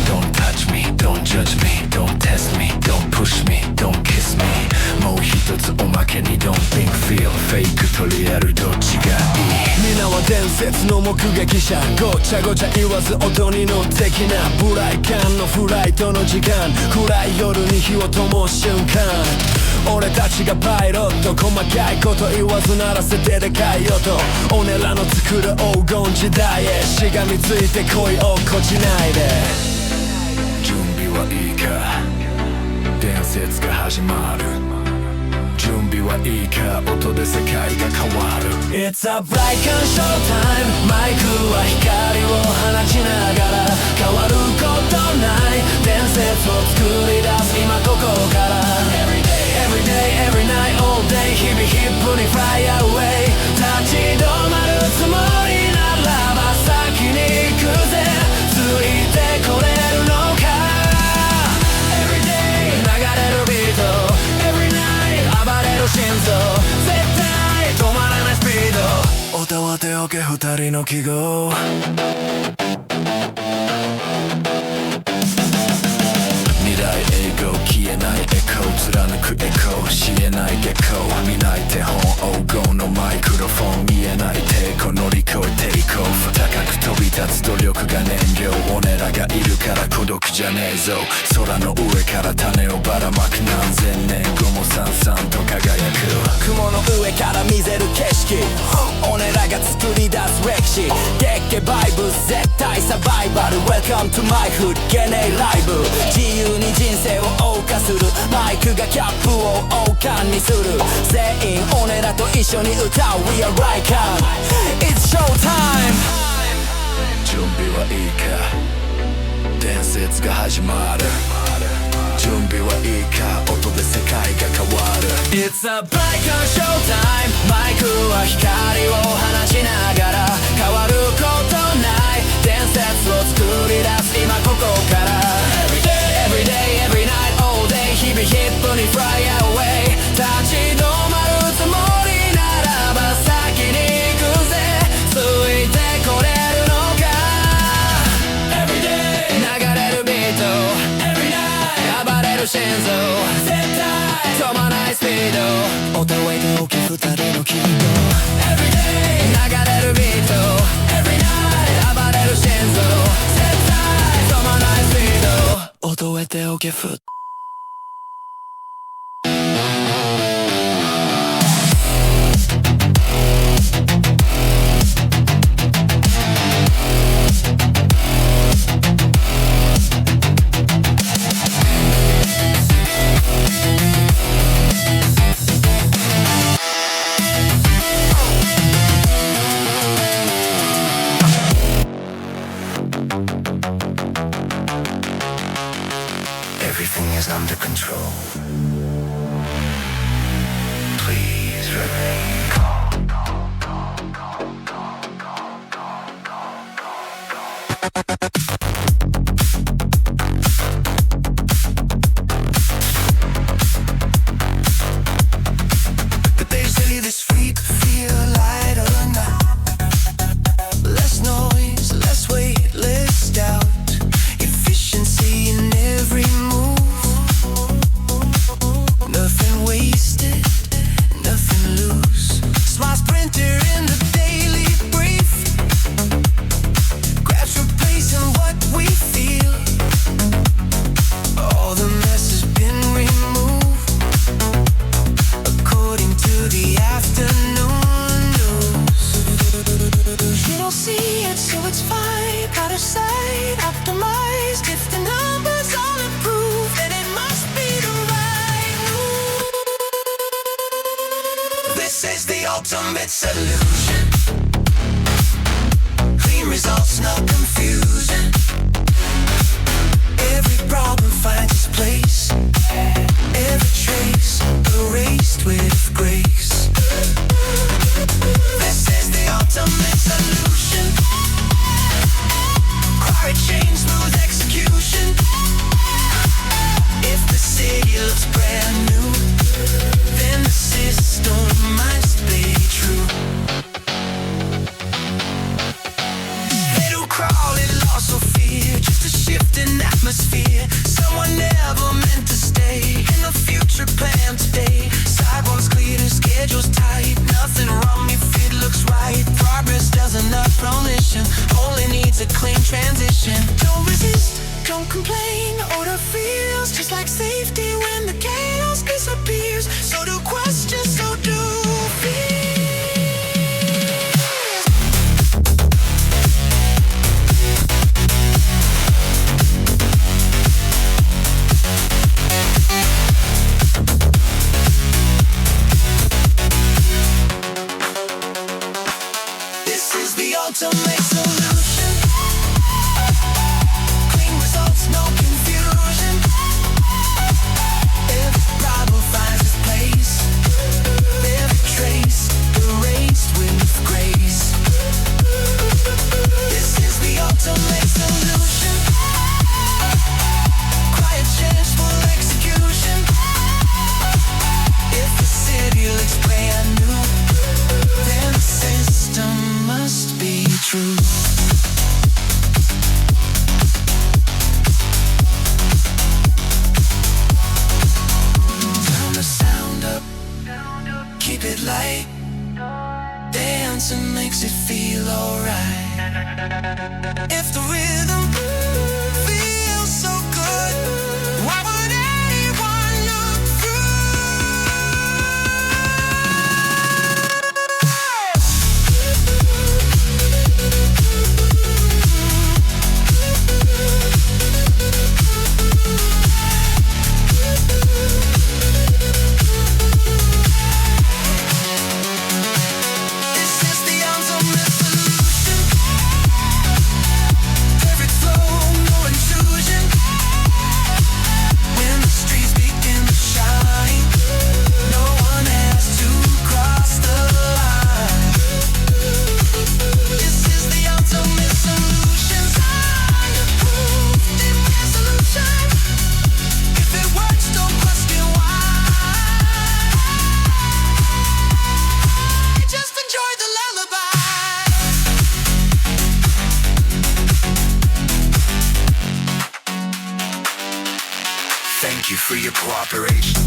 Don't touch me, don't judge me, don't test me, don't push me, don't kiss me. もう一つおまけに Don't think, feel, fake とリアルどっちがいい。皆は伝説の目撃者、ごちゃごちゃ言わず音に乗ってきな。ブライカンのフライトの時間、暗い夜に火を灯す瞬間。俺たちがパイロット、細かいこと言わず鳴らせてでかい音。俺らの作る黄金時代へしがみついて恋をこじないで。準備はいいか、伝説が始まる。準備はいいか、音で世界が変わる。 It's a BURAIKAN showtime。 マイクは光を放ちながら変わることない伝説を作り出す今ここから。Every day, every night, all day 日々ヒップに fly away。 立ち止まるつもりならば先に行くぜ。ついてこれるのか。 Every day 流れるビート Every night 暴れる心臓。絶対止まらないスピード。歌わておけ二人の記号。消えないエコー貫くエコー知れない下校見ない手本黄金のマイクロフォン見えない抵抗乗り越えテイクオフ高く飛び立つ努力が燃料俺らがいるから孤独じゃねえぞ空の上から種をばらまく何千年後もさんさんと輝く雲の上から見せる景色俺らが作り出す歴史ゲッゲバイブ絶対サバイバル Welcome to my hood ゲネライブ自由に人生を謳歌するマイクがキャップを王冠にする全員俺らと一緒に歌う We are BURAIKAN It's showtime 準備はいいか伝説が始まる準備はいいか音で世界が変わる It's a BURAIKAN showtime マイクは光を放ちながら変わることない伝説を作り出す今ここから Every day, every night, all day 日々ヒップに fly away 立ち止まるつもりならば先に行くぜついてこれるのか Every day 流れるビート Every night 暴れる心臓絶対止ード音を置いておけ二人の君と Everyday 流れるビート Every night 暴れる心臓絶対止まないスピード音を置いておけふEverything is under control. Please remain calm. But they say this freak feel lighter now. Less noise, less weight, less doubt. Efficiency in every move. Nothing wasted, nothing loose. Smart sprinter in the daily brief. Grabs replacing what we feel. All the mess has been removed. According to the afternoon news. You don't see it, so it's fine. Out of sight, optimized. If the numbers all improve, then it must be the right move. This is the ultimate solution. Clean results, no confusion. Every problem finds its place. Every trace erased with grace. This is the ultimate solution. Quiet change, smooth execution. If the city looks brand new, then the system must be true. Little crawl, it lost or fear. Just a shift in atmosphere. Someone never meant to stay. In the future plan today. Sidewalks clear, schedules tight. Nothing wrong if it looks right. Progress doesn't have permission. Only needs a clean transition. Don't resist, don't complain. Order feels just like safety when the chaos disappears. So do questions, so do fears. This is the ultimate solution. Clean results, no confusion. Every problem finds its place. Every trace erased with grace. This is the ultimate solution. Quiet change, full execution. If the city looks brand new, then the system must be true. Turn the sound up, keep it light. Dancing makes it feel alright. If the rhythm feels so good, why would anyone look This is the ultimate solution. Perfect flow, no intrusion. When the streets begin to shine, no one has to cross the line. This is the ultimate solution. Soundproof, deep resolution. If it works, don't question why. Just enjoy the lullaby. Thank you for your cooperation.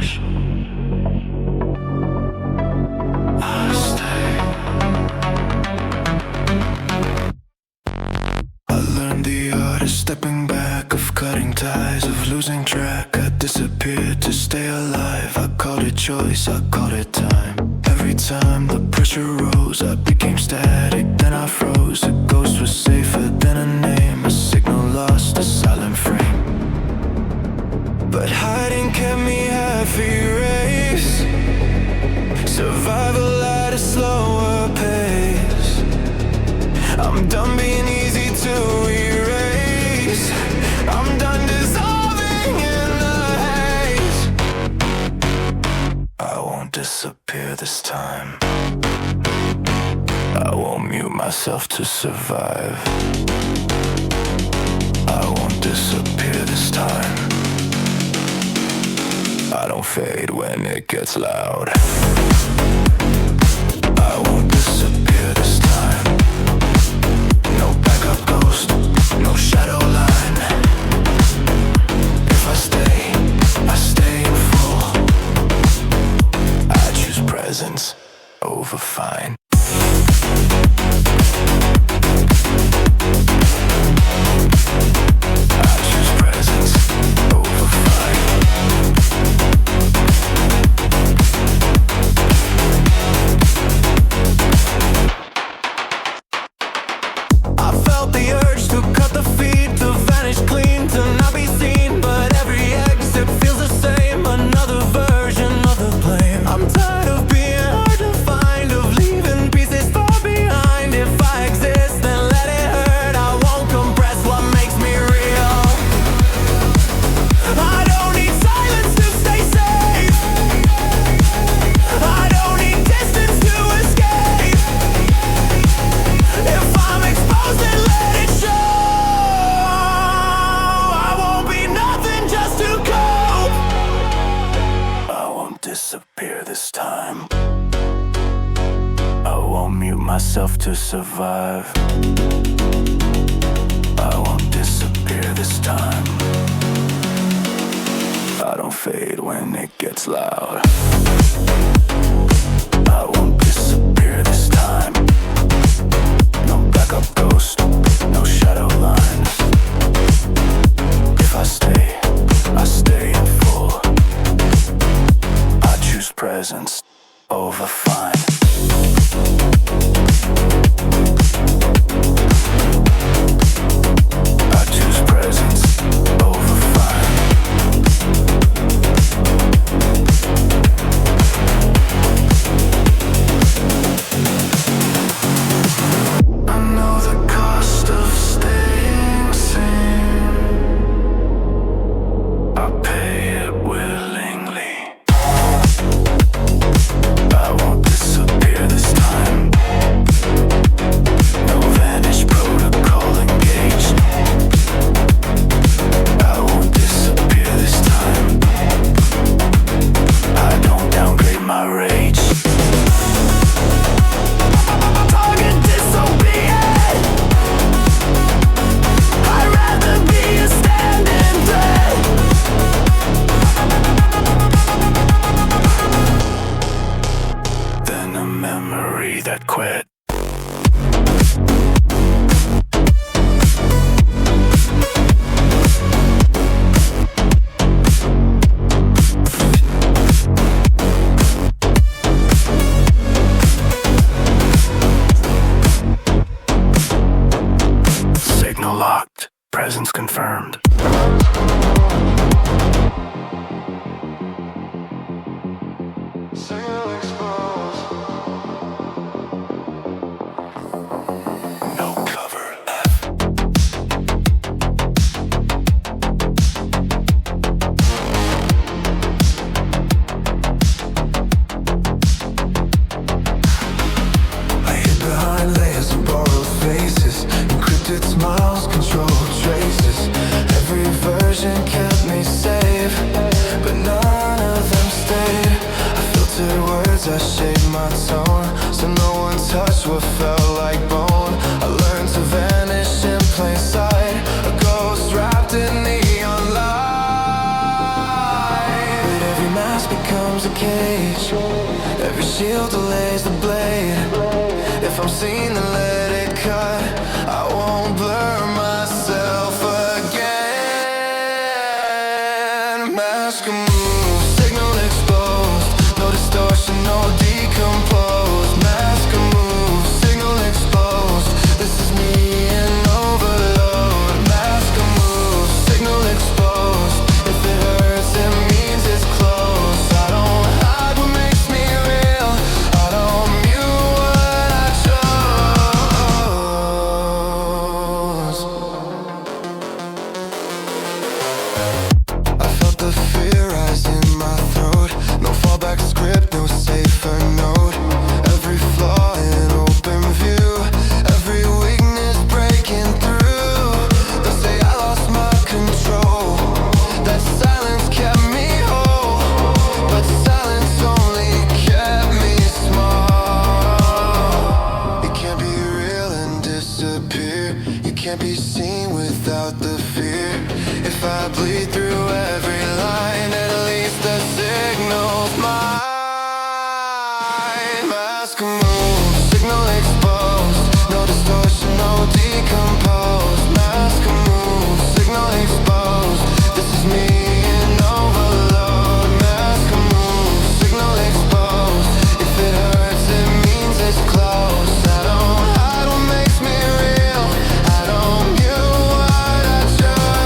rush. I stay. I learned the art of stepping back, of cutting ties, of losing track. I disappeared to stay alive. I called it choice, I called it time. Every time the pressure rose, I became static, then I froze. A ghost was safer than a name, a signal lost, a silent frame. But hiding kept me half erased. Survival at a slower pace. I'm done being easy to erase. I'm done dissolving in the haze. I won't disappear this time. I won't mute myself to survive. I won't disappear this time. I don't fade when it gets loud. I won't disappear this time. No backup ghost, no shadow line. If I stay in full. I choose presence over fine. I choose presence over fine. I felt the urge to cut the feed, to vanish clean, to not be seen. But every exit feels the same, another version of the blame. I'm tired of being hard to find, of leaving pieces far behind. If I exist, then let it hurt. I won't compress what makes me real. I don't need silence to stay safe. I don't need distance to escape. If I'm exposed, then let it show. I won't be nothing just to cope. I won't disappear this time. I won't mute myself to survive. I won't disappear this time. I don't fade when it gets loud. I won't disappear this time. No backup ghost, no shadow lines. If I stay in full. I choose presence over fine. I choose presence over fine. I know the cost of staying sane. I pay it willingly. I won't disappear this time. No vanish protocol engaged. I won't disappear this time. I don't downgrade my rage. Target disobedient. I'd rather be a standing threat than a memory that quit. Signal locked. Presence confirmed. Signal exposed. No cover left. I hid behind layers of borrowed faces, encrypted smiles, controlled traces. Every version kept me safe, but none of them stayed. I filtered words, I shaped my tone, so no one touched what felt like bone. I learned to vanish in plain sight, a ghost wrapped in neon light. But every mask past becomes a cage. Every shield delays the blade. If I'm seen, then let it cut. I won't blur myself again. Mask removed, signal exposed. No distortion, no decompose. Mask removed, signal exposed. This is me in overload. Mask removed, signal exposed. If it hurts, it means it's close. I don't hide what makes me real. I don't mute what I chose. I felt the fear rise in my throat. No fallback script, no safer note. Every flaw in open view. Every weakness breaking through. They say I lost my control. That silence kept me whole. But silence only kept me small. You can't be real and disappear. You can't be seen without the fear. If I bleed through every line, at least the signal's mine. Mask removed, signal exposed. No distortion, no decompose. Mask removed, signal exposed. This is me in overload. Mask removed, signal exposed. If it hurts, it means it's close. I don't hide what makes me real. I don't mute what I chose.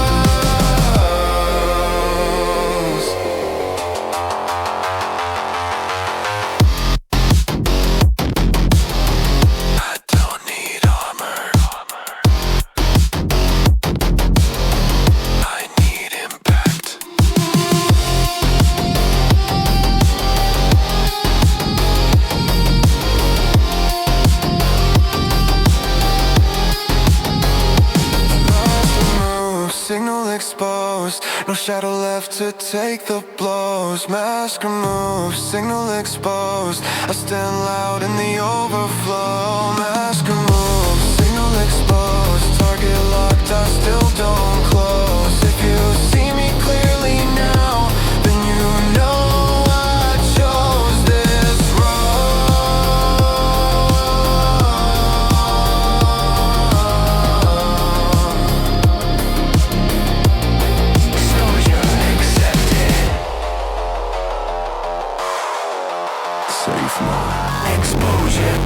I don't need armor. I need impact. Mask removed, signal exposed. No shadow left to take the blows. Mask removed, signal exposed. I stand loud in the overflow. Mask removed, signal exposed. Target locked, I still don't close. If you see me clearly now, then you know I chose this road. Exposure accepted. Safe mode. Exposure.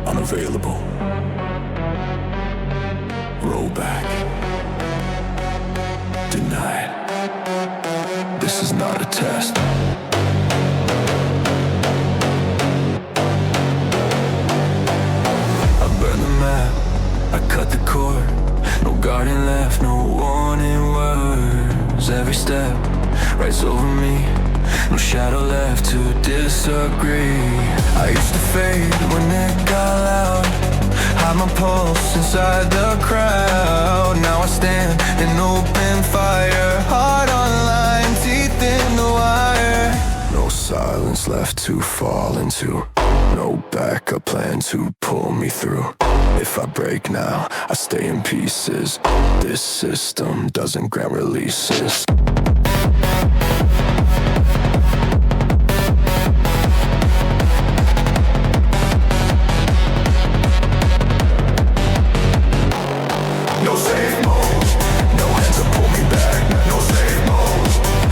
Unavailable. Rollback. Denied. This is not a test. I burn the map, I cut the cord. No guarding left, no warning words. Every step writes over me. No shadow left to disagree. I used to fade when it got loud. Hide my pulse inside the crowd. Now I stand in open fire. Heart on line, teeth in the wire. No silence left to fall into. No backup plan to pull me through. If I break now, I stay in pieces. This system doesn't grant releases. No safe mode. No hands to pull me back. No safe mode.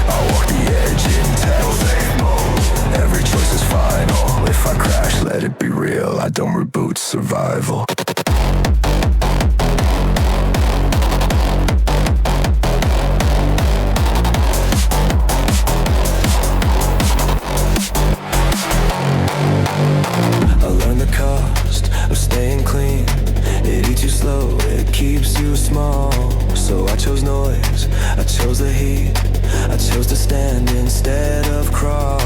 I walk the edge intact. No safe mode. Every choice is final. If I crash, let it be real. I don't reboot survival. I learned the cost of staying clean. It eats you slow, it keeps you small. So I chose noise, I chose the heat. I chose to stand instead of crawl.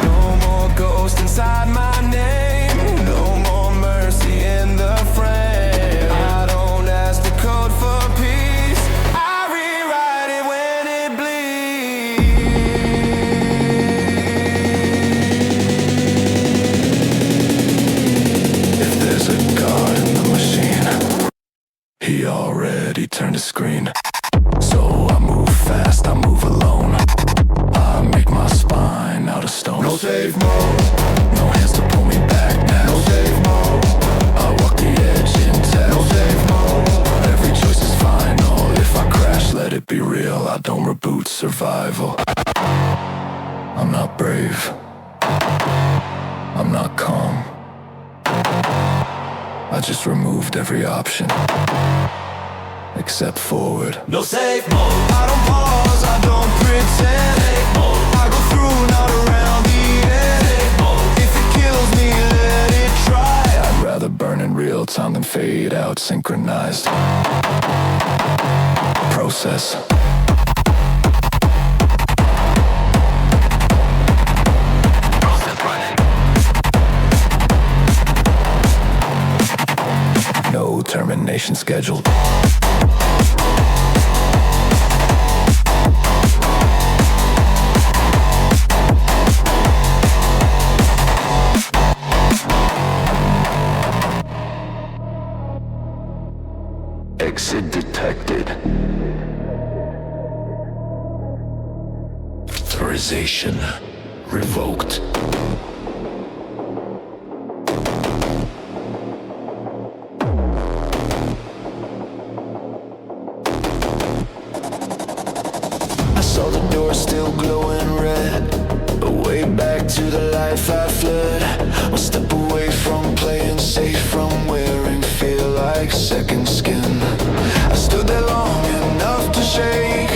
No more ghosts inside my name. No more mercy in the frame. I don't ask the code for peace. I rewrite it when it bleeds. If there's a god in the machine, he already turned the screen. So I move fast, I'm reboot survival. I'm not brave. I'm not calm. I just removed every option except forward. No safe mode. I don't pause, I don't pretend. Safe mode. I go through, not around the end. Safe mode. If it kills me, let it try. I'd rather burn in real time than fade out synchronized. Process. No termination scheduled. Exit detected. Authorization revoked. Saw the door still glowing red, but way back to the life I fled. One step away from playing safe, from wearing fear like second skin. I stood there long enough to shake,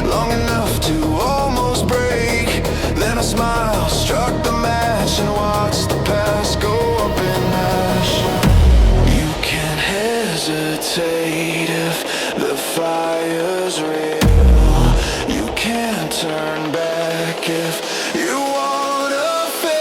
long enough to almost break. Then a smile struck the match and watched the past go up in ash. You can't hesitate if the fire's real. You can't turn back if you wanna fail.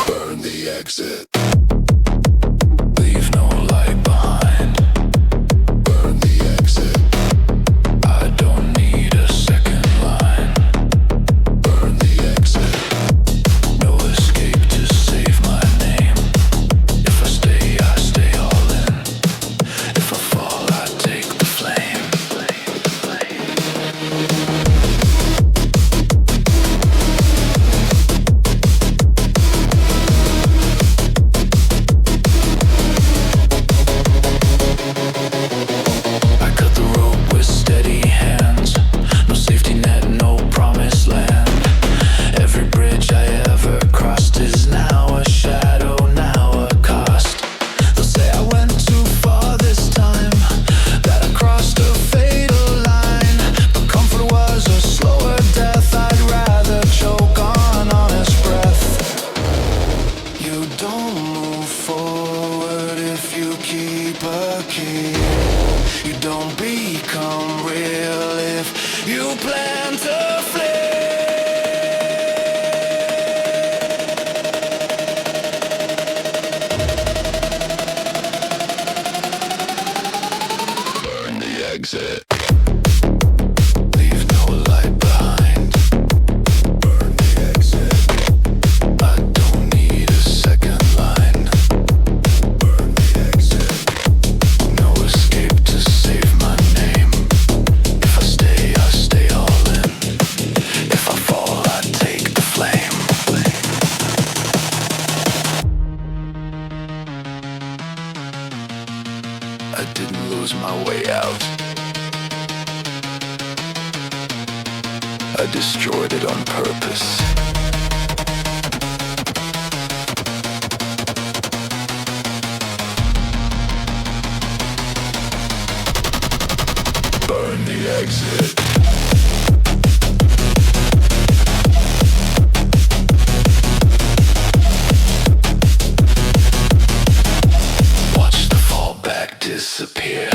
Burn the exit. Leave no light behind. Burn the exit. I don't need a second line. Burn the exit. No escape to save my name. If I stay all in. If I fall, I take the flame. I cut the rope with steady hands. No safety net, no promised land. Every bridge I ever crossed is now a shadow, now a cost. They'll say I went too far this time, that I crossed a fatal line. But comfort was a slower death. I'd rather choke on honest breath. You don't move forward if you keep a key. You don't become real if you plan to burn the exit. Leave no light behind. Burn the exit. I don't need a second line. Burn the exit. No escape to save my name. If I stay all in. If I fall, I take the flame. I didn't lose my way out. I destroyed it on purpose. Burn the exit. Watch the fallback disappear.